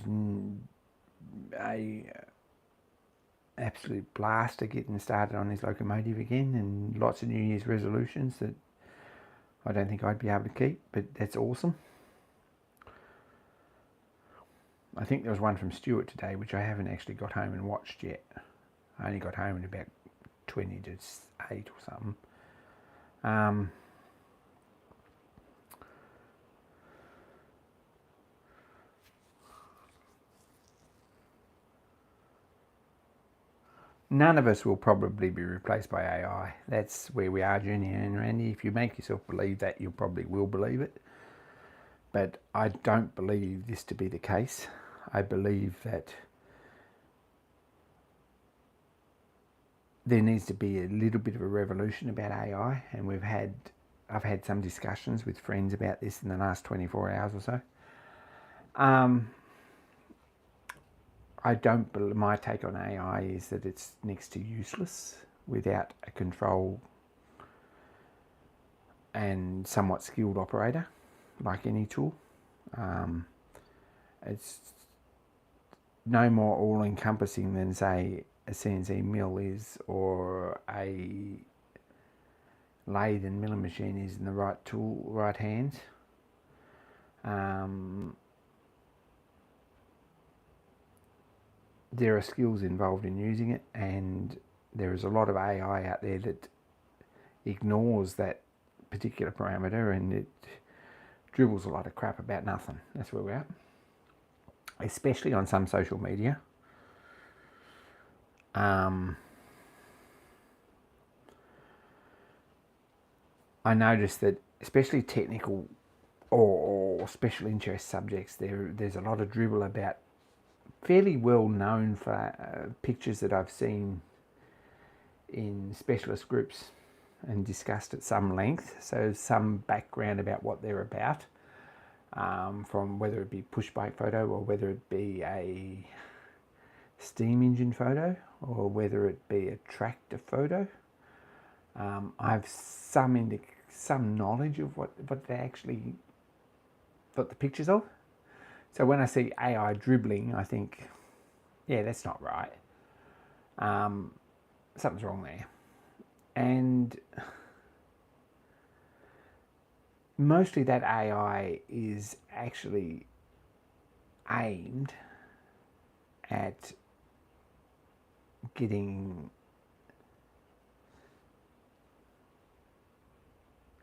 absolute blaster getting started on his locomotive again, and lots of New Year's resolutions that I don't think I'd be able to keep, but that's awesome. I think there was one from Stuart today, which I haven't actually got home and watched yet. I only got home at about 20 to 8 or something. None of us will probably be replaced by AI. That's where we are, Junior and Randy. If you make yourself believe that, you probably will believe it. But I don't believe this to be the case. I believe that there needs to be a little bit of a revolution about AI, and I've had some discussions with friends about this in the last 24 hours or so. My take on AI is that it's next to useless without a control and somewhat skilled operator, like any tool. It's no more all-encompassing than, say, a CNC mill is, or a lathe and milling machine is in the right tool, right hands. There are skills involved in using it, and there is a lot of AI out there that ignores that particular parameter, and it dribbles a lot of crap about nothing. That's where we're at, especially on some social media. I noticed that especially technical or special interest subjects, there's a lot of dribble about fairly well known for pictures that I've seen in specialist groups and discussed at some length. So some background about what they're about, from whether it be push bike photo, or whether it be a steam engine photo, or whether it be a tractor photo. I have some knowledge of what they actually got the pictures of. So when I see AI dribbling, I think, yeah, that's not right. Something's wrong there. And mostly that AI is actually aimed at getting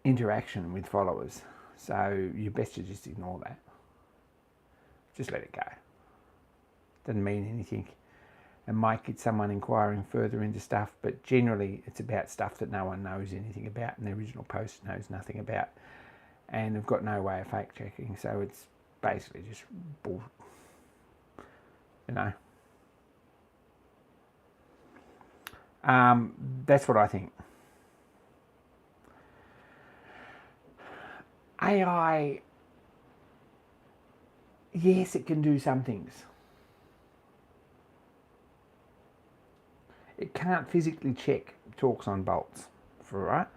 interaction with followers. So you best to just ignore that. Just let it go. Doesn't mean anything. It might get someone inquiring further into stuff, but generally it's about stuff that no one knows anything about, and the original post knows nothing about, and they've got no way of fact checking. So it's basically just bull, you know. That's what I think. AI, yes, it can do some things. It can't physically check torques on bolts, right?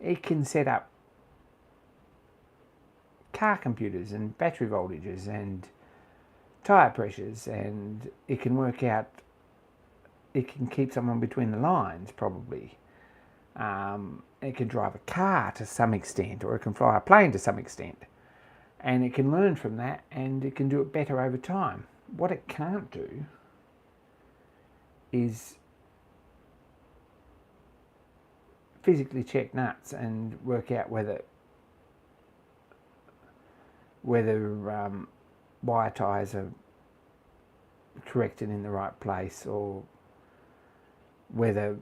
It can set up car computers and battery voltages and tyre pressures, and it can work out, it can keep someone between the lines probably. It can drive a car to some extent, or it can fly a plane to some extent, and it can learn from that, and it can do it better over time. What it can't do is physically check nuts and work out whether wire ties are corrected in the right place, or whether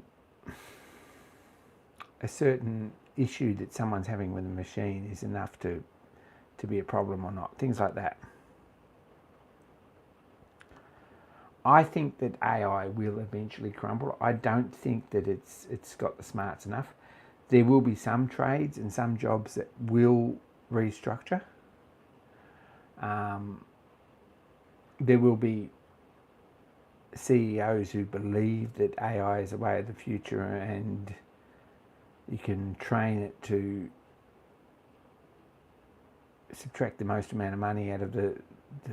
a certain issue that someone's having with a machine is enough to be a problem or not. Things like that. I think that AI will eventually crumble. I don't think that it's got the smarts enough. There will be some trades and some jobs that will restructure. There will be CEOs who believe that AI is the way of the future, and you can train it to subtract the most amount of money out of the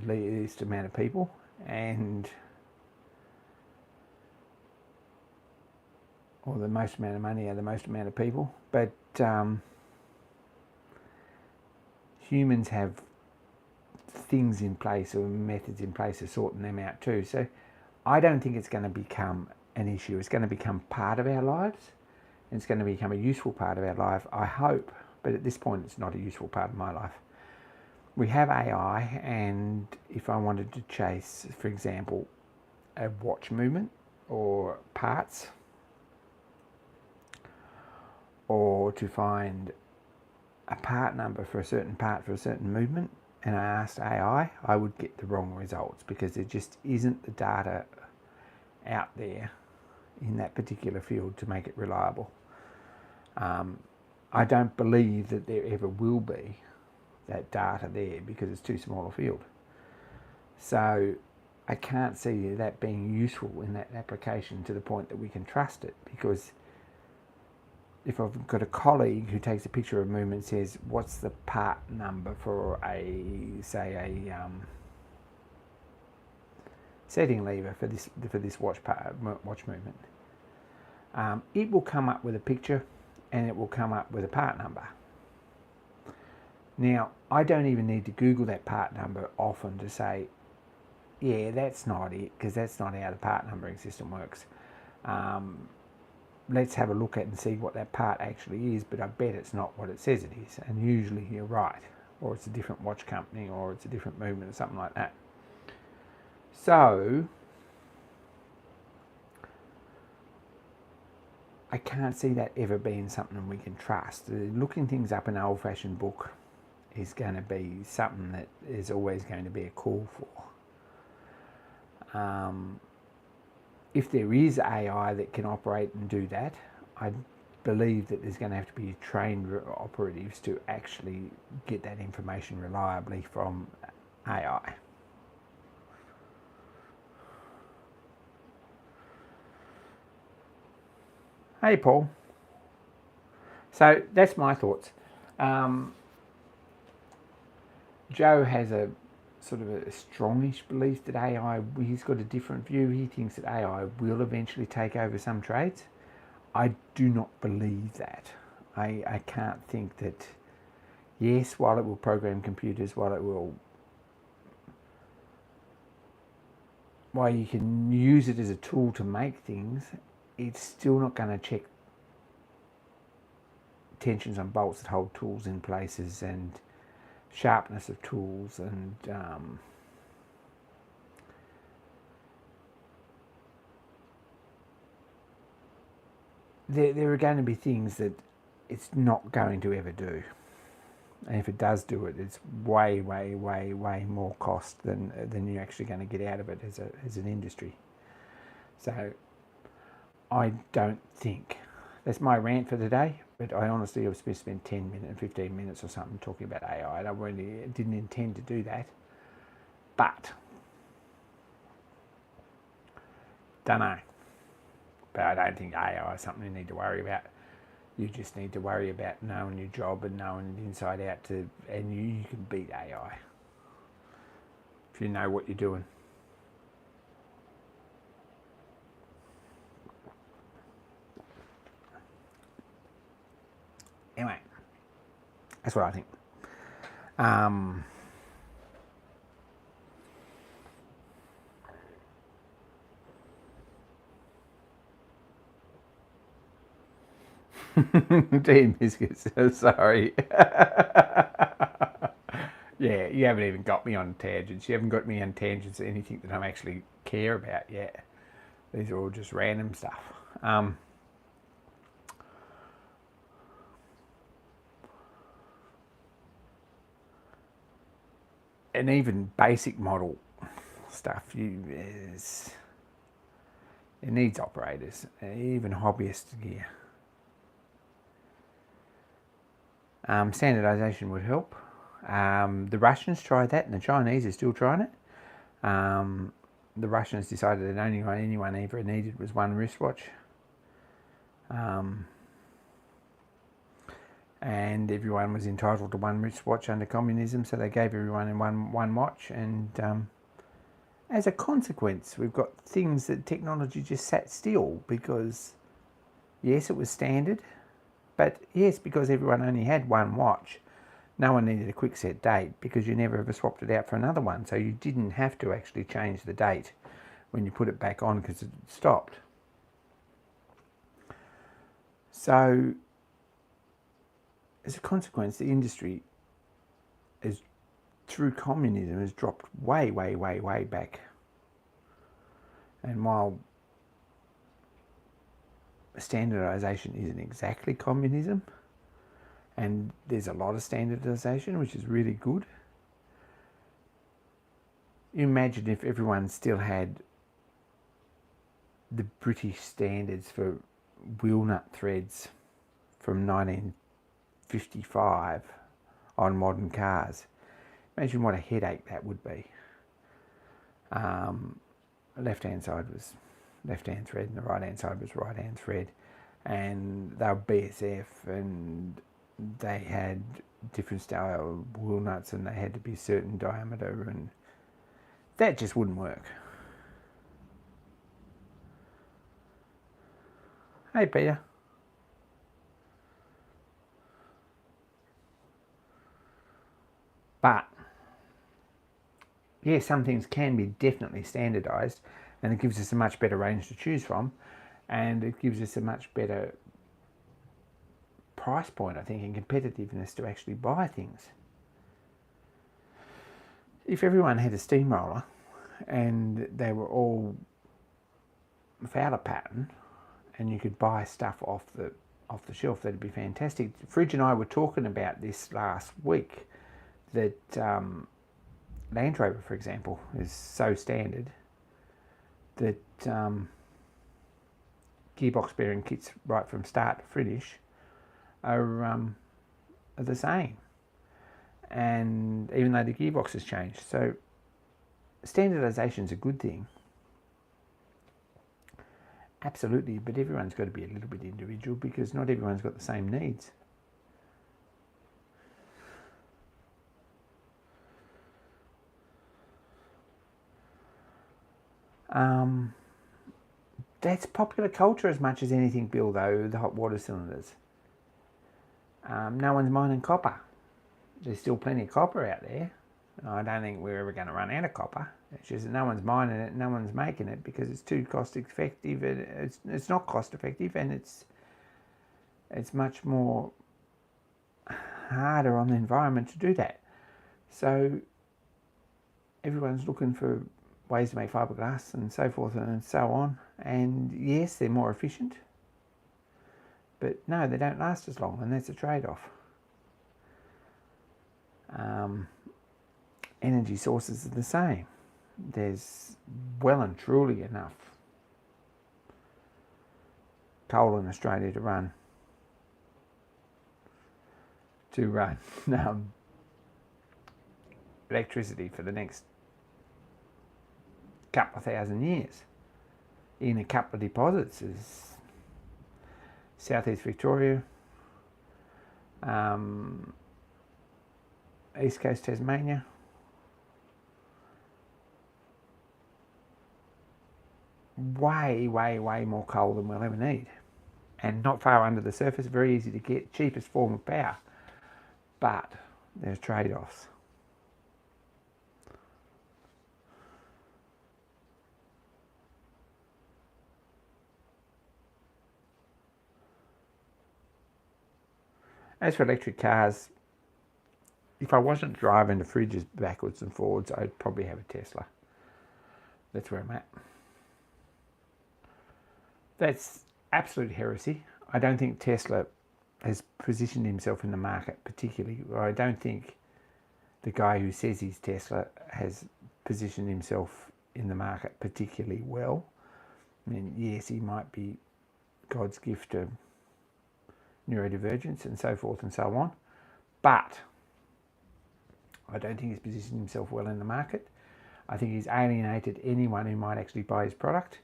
least amount of people, or the most amount of money out of the most amount of people. But humans have things in place, or methods in place of sorting them out too. So I don't think it's going to become an issue. It's going to become part of our lives, and it's going to become a useful part of our life, I hope. But at this point, it's not a useful part of my life. We have AI, and if I wanted to chase, for example, a watch movement or parts, or to find a part number for a certain part for a certain movement, and I asked AI, I would get the wrong results, because there just isn't the data out there in that particular field to make it reliable. I don't believe that there ever will be that data there, because it's too small a field. So I can't see that being useful in that application to the point that we can trust it, because if I've got a colleague who takes a picture of a movement and says, what's the part number for a setting lever for this watch movement, it will come up with a picture, and it will come up with a part number. Now, I don't even need to Google that part number often to say, yeah, that's not it, because that's not how the part numbering system works. Let's have a look at and see what that part actually is, but I bet it's not what it says it is. And usually you're right, or it's a different watch company, or it's a different movement, or something like that. So I can't see that ever being something we can trust. Looking things up in an old-fashioned book is going to be something that is always going to be a call for. If there is AI that can operate and do that, I believe that there's going to have to be trained operatives to actually get that information reliably from AI. Hey, Paul. So that's my thoughts. Joe has a sort of a strongish belief that AI, he's got a different view. He thinks that AI will eventually take over some trades. I do not believe that. I can't think that, yes, while it will program computers, while you can use it as a tool to make things, it's still not going to check tensions on bolts that hold tools in places, and sharpness of tools, and there are going to be things that it's not going to ever do. And if it does do it, it's way, way, way, way more cost than you're actually going to get out of it as an industry. So I don't think. That's my rant for today, but I honestly have spent 10 minutes, 15 minutes or something talking about AI. I really didn't intend to do that, but don't know. But I don't think AI is something you need to worry about. You just need to worry about knowing your job and knowing it inside out, and you can beat AI if you know what you're doing. Anyway, that's what I think. Tea biscuits, sorry. Yeah, you haven't even got me on tangents. You haven't got me on tangents of anything that I actually care about yet. These are all just random stuff. And even basic model stuff, it needs operators, even hobbyist gear. Standardization would help. The Russians tried that, and the Chinese are still trying it. The Russians decided that only anyone ever needed was one wristwatch. And everyone was entitled to one wristwatch under communism, so they gave everyone one watch. And as a consequence, we've got things that technology just sat still because, yes, it was standard, but yes, because everyone only had one watch, no one needed a quick set date because you never ever swapped it out for another one. So you didn't have to actually change the date when you put it back on because it stopped. So as a consequence, the industry is, through communism, has dropped way, way, way, way back. And while standardization isn't exactly communism, and there's a lot of standardization, which is really good, you imagine if everyone still had the British standards for wheel nut threads from 1955 on modern cars. Imagine what a headache that would be. Left-hand side was left-hand thread and the right-hand side was right-hand thread, and they were BSF, and they had different style wheel nuts, and they had to be a certain diameter, and that just wouldn't work. Hey, Peter. But yeah, some things can be definitely standardized, and it gives us a much better range to choose from, and it gives us a much better price point, I think, and competitiveness to actually buy things. If everyone had a steamroller and they were all Fowler pattern, and you could buy stuff off the shelf, that'd be fantastic. Fridge and I were talking about this last week, that Land Rover, for example, is so standard that gearbox bearing kits right from start to finish are the same, and even though the gearbox has changed. So standardization is a good thing, absolutely, but everyone's got to be a little bit individual because not everyone's got the same needs. That's popular culture as much as anything, Bill, though, the hot water cylinders. No one's mining copper. There's still plenty of copper out there. I don't think we're ever going to run out of copper. It's just that no one's mining it, no one's making it because it's too cost effective. It's not cost effective, and it's much more harder on the environment to do that. So everyone's looking for ways to make fiberglass and so forth and so on. And yes, they're more efficient, but no, they don't last as long, and that's a trade-off. Energy sources are the same. There's well and truly enough coal in Australia to run electricity for the next couple of thousand years in a couple of deposits. Is Southeast Victoria, East Coast Tasmania. Way more coal than we'll ever need. And not far under the surface, very easy to get, cheapest form of power. But there's trade-offs. As for electric cars, if I wasn't driving the fridges backwards and forwards, I'd probably have a Tesla. That's where I'm at. That's absolute heresy. I don't think Tesla has positioned himself in the market particularly. I don't think the guy who says he's Tesla has positioned himself in the market particularly well. I mean, yes, he might be God's gift to neurodivergence and so forth and so on, but I don't think he's positioned himself well in the market. I think he's alienated anyone who might actually buy his product,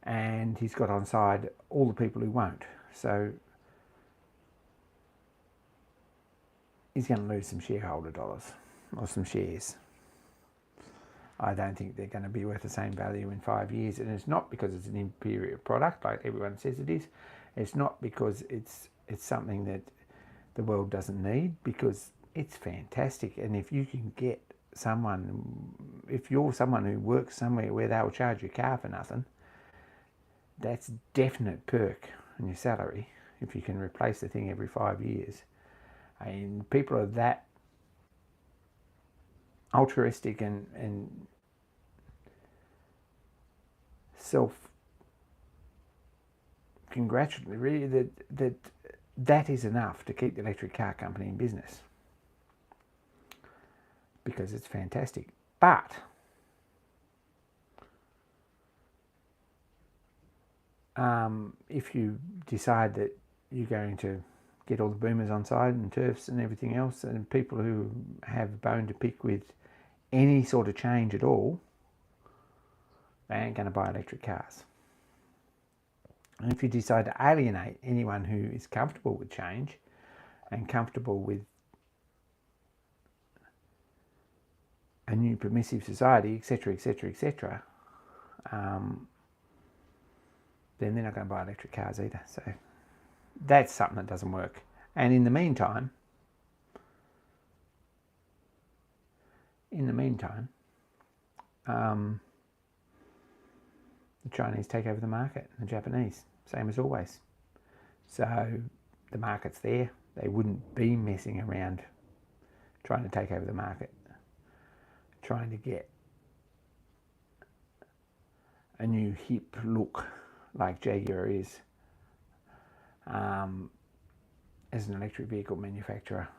and he's got on side all the people who won't. So he's going to lose some shareholder dollars or some shares. I don't think they're going to be worth the same value in 5 years, and it's not because it's an inferior product like everyone says it is. It's not because it's something that the world doesn't need, because it's fantastic. And if you can get someone, if you're someone who works somewhere where they'll charge your car for nothing, that's definite perk in your salary if you can replace the thing every 5 years. And people are that altruistic and self-congratulatory that is enough to keep the electric car company in business, because it's fantastic. But if you decide that you're going to get all the boomers on side and turfs and everything else, and people who have a bone to pick with any sort of change at all, they ain't going to buy electric cars. And if you decide to alienate anyone who is comfortable with change and comfortable with a new permissive society, etc., etc., etc., then they're not going to buy electric cars either. So that's something that doesn't work. And in the meantime, the Chinese take over the market, and the Japanese, same as always. So the market's there. They wouldn't be messing around trying to take over the market, trying to get a new hip look like Jaguar is as an electric vehicle manufacturer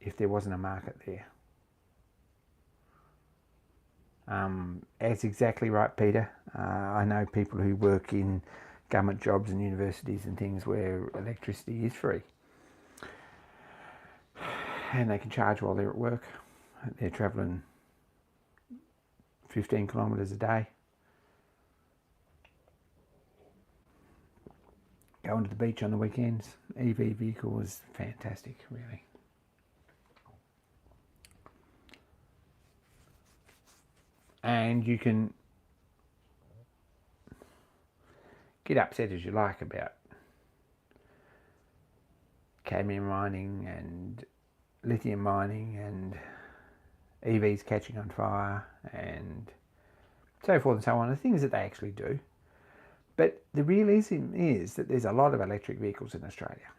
if there wasn't a market there. That's exactly right, Peter. I know people who work in government jobs and universities and things where electricity is free, and they can charge while they're at work. They're travelling 15 kilometres a day, going to the beach on the weekends. EV vehicle is fantastic, really. And you can get upset as you like about cadmium mining and lithium mining and EVs catching on fire and so forth and so on, the things that they actually do. But the realism is that there's a lot of electric vehicles in Australia,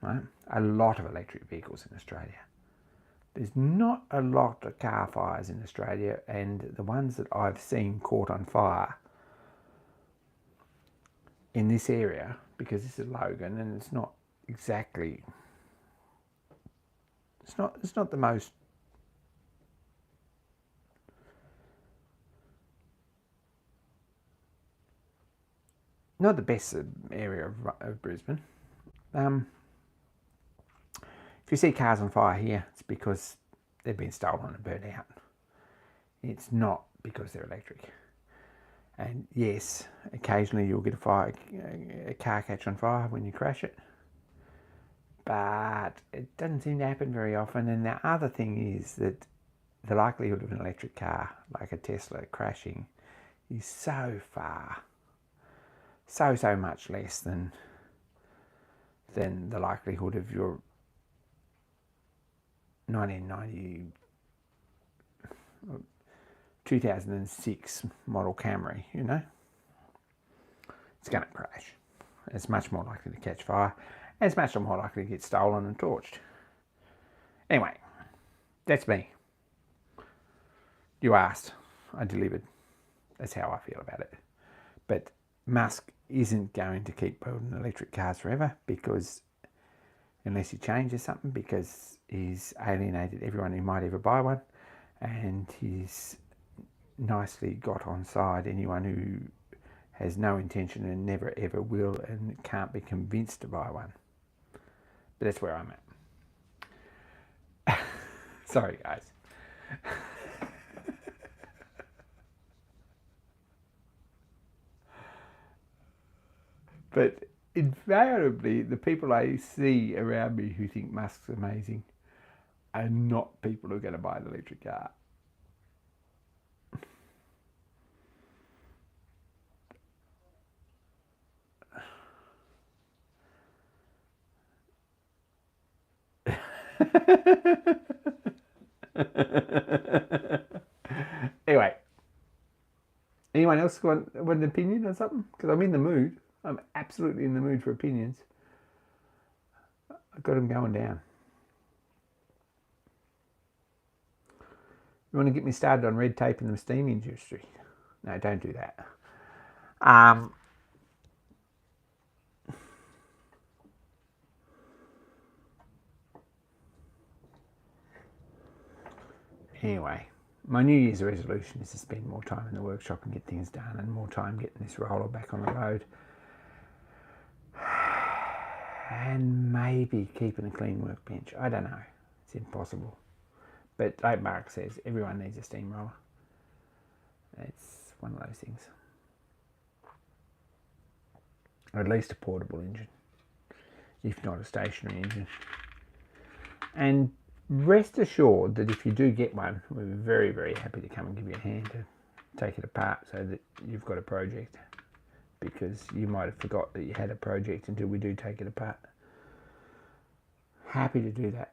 right? A lot of electric vehicles in Australia. There's not a lot of car fires in Australia, and the ones that I've seen caught on fire in this area, because this is Logan and it's not exactly, it's not the most not the best area of Brisbane. If you see cars on fire here, it's because they've been stolen and burnt out. It's not because they're electric. And yes, occasionally you'll get a car catch on fire when you crash it. but it doesn't seem to happen very often. And the other thing is that the likelihood of an electric car, like a Tesla, crashing is so far, so much less than the likelihood of your 1990, 2006 model Camry, you know. It's going to crash. It's much more likely to catch fire. It's much more likely to get stolen and torched. Anyway, that's me. You asked, I delivered. That's how I feel about it. But Musk isn't going to keep building electric cars forever, because unless he changes something, because he's alienated everyone who might ever buy one, and he's nicely got on side anyone who has no intention and never ever will and can't be convinced to buy one. But that's where I'm at. Sorry, guys. But invariably, the people I see around me who think Musk's amazing are not people who are going to buy an electric car. Anyway, anyone else want an opinion or something? Because I'm in the mood. I'm absolutely in the mood for opinions. I've got them going down. You want to get me started on red tape in the steam industry? No, don't do that. Anyway, my New Year's resolution is to spend more time in the workshop and get things done, and more time getting this roller back on the road. And maybe keeping a clean workbench. I don't know. It's impossible. But like Mark says, everyone needs a steamroller. It's one of those things. Or at least a portable engine, if not a stationary engine. And rest assured that if you do get one, we're very, very happy to come and give you a hand to take it apart so that you've got a project, because you might have forgot that you had a project until we do take it apart. Happy to do that.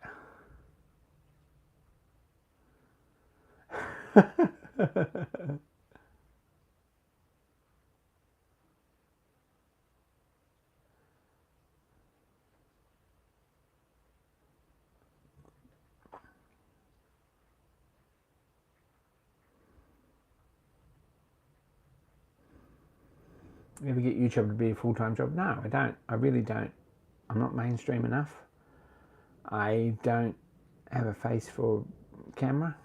You ever get YouTube to be a full-time job? No, I don't. I really don't. I'm not mainstream enough. I don't have a face for camera,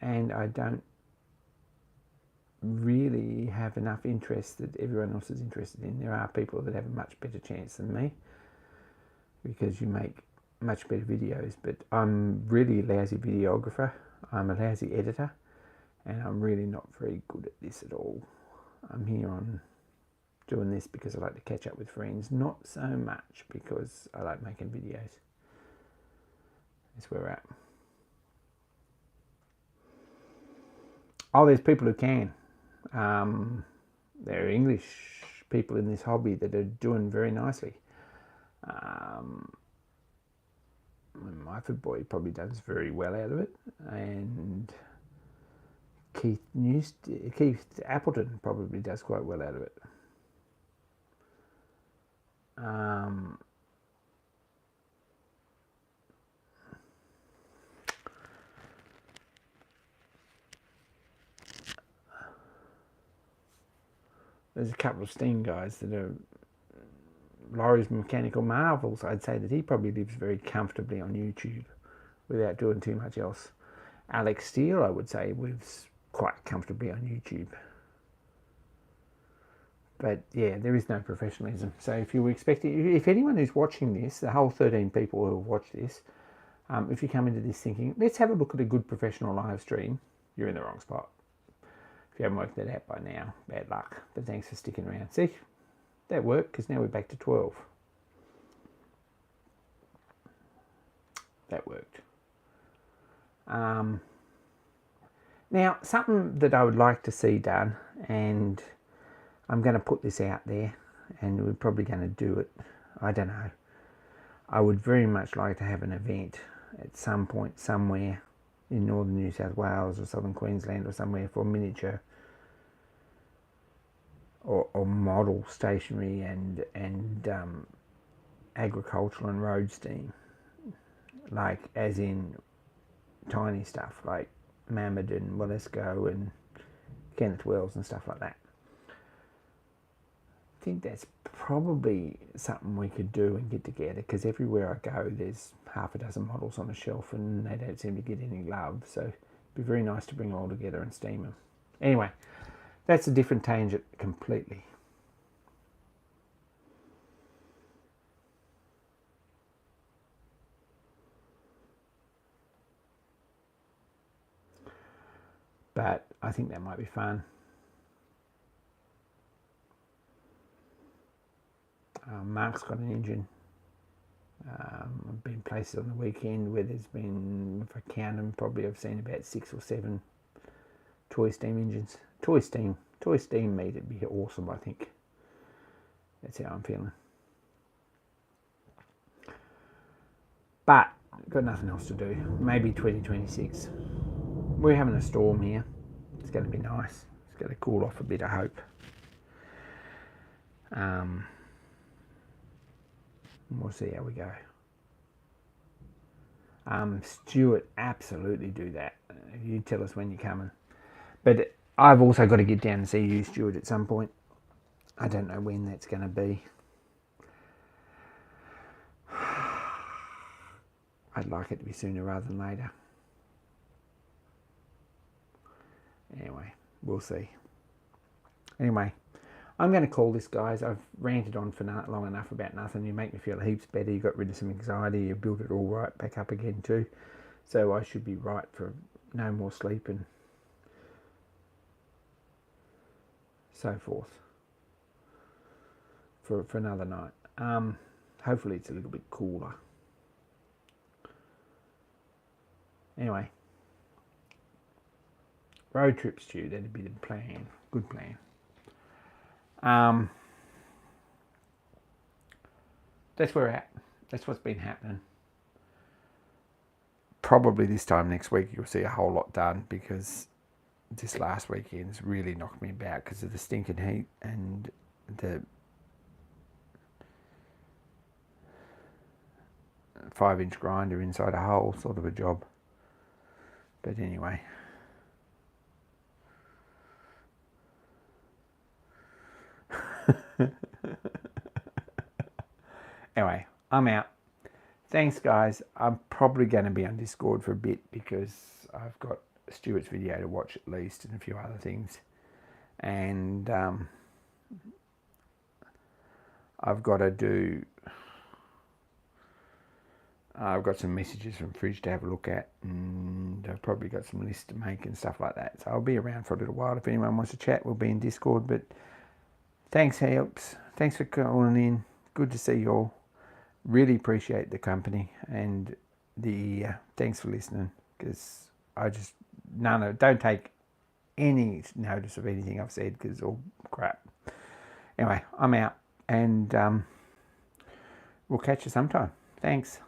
and I don't really have enough interest that everyone else is interested in. There are people that have a much better chance than me, because you make much better videos, but I'm really a lousy videographer. I'm a lousy editor, and I'm really not very good at this at all. I'm here on doing this because I like to catch up with friends, not so much because I like making videos. That's where we're at. Oh, there's people who can. There are English people in this hobby that are doing very nicely. My foot boy probably does very well out of it, and Keith Appleton probably does quite well out of it. There's a couple of Steam guys that are Laurie's Mechanical Marvels. I'd say that he probably lives very comfortably on YouTube without doing too much else. Alex Steele, I would say, lives quite comfortably on YouTube. But yeah, there is no professionalism. So if you were expecting, if anyone who's watching this, the whole 13 people who have watched this, if you come into this thinking, let's have a look at a good professional live stream, you're in the wrong spot. If you haven't worked that out by now, bad luck. But thanks for sticking around. See, that worked, because now we're back to 12. that worked. Now, something that I would like to see done, and I'm going to put this out there, and we're probably going to do it, I don't know. I would very much like to have an event at some point somewhere in northern New South Wales or southern Queensland or somewhere for miniature or model stationery and agricultural and road steam, like as in tiny stuff like Mammoth and Willisco and Kenneth Wells and stuff like that. I think that's probably something we could do and get together, because everywhere I go there's half a dozen models on a shelf and they don't seem to get any love, so it'd be very nice to bring them all together and steam them. Anyway, that's a different tangent completely. But I think that might be fun. Mark's got an engine. I've been places on the weekend where there's been, if I count them, probably I've seen about 6 or 7 toy steam engines. Toy steam meet, it'd be awesome, I think. That's how I'm feeling. But got nothing else to do. Maybe 2026. We're having a storm here. It's going to be nice. It's going to cool off a bit, I hope. We'll see how we go. Stuart, absolutely do that. You tell us when you're coming. But I've also got to get down and see you, Stuart, at some point. I don't know when that's going to be. I'd like it to be sooner rather than later. Anyway, we'll see. Anyway, I'm going to call this, guys. I've ranted on for long enough about nothing. You make me feel heaps better. You got rid of some anxiety. You built it all right back up again too. So I should be right for no more sleep and so forth for another night. Hopefully it's a little bit cooler. Anyway, road trip, Stu, that'd be the plan. Good plan. That's where we're at. That's what's been happening. Probably this time next week you'll see a whole lot done, because this last weekend's really knocked me about because of the stinking heat and the 5-inch grinder inside a hole sort of a job. But anyway. Anyway, I'm out. Thanks, guys. I'm probably going to be on Discord for a bit because I've got Stuart's video to watch at least and a few other things. And I've got to do... I've got some messages from Fridge to have a look at, and I've probably got some lists to make and stuff like that. So I'll be around for a little while. If anyone wants to chat, we'll be in Discord. But thanks, helps. Thanks for calling in. Good to see you all. Really appreciate the company and the thanks for listening, because I just don't take any notice of anything I've said because it's all crap. Anyway, I'm out, and we'll catch you sometime. Thanks.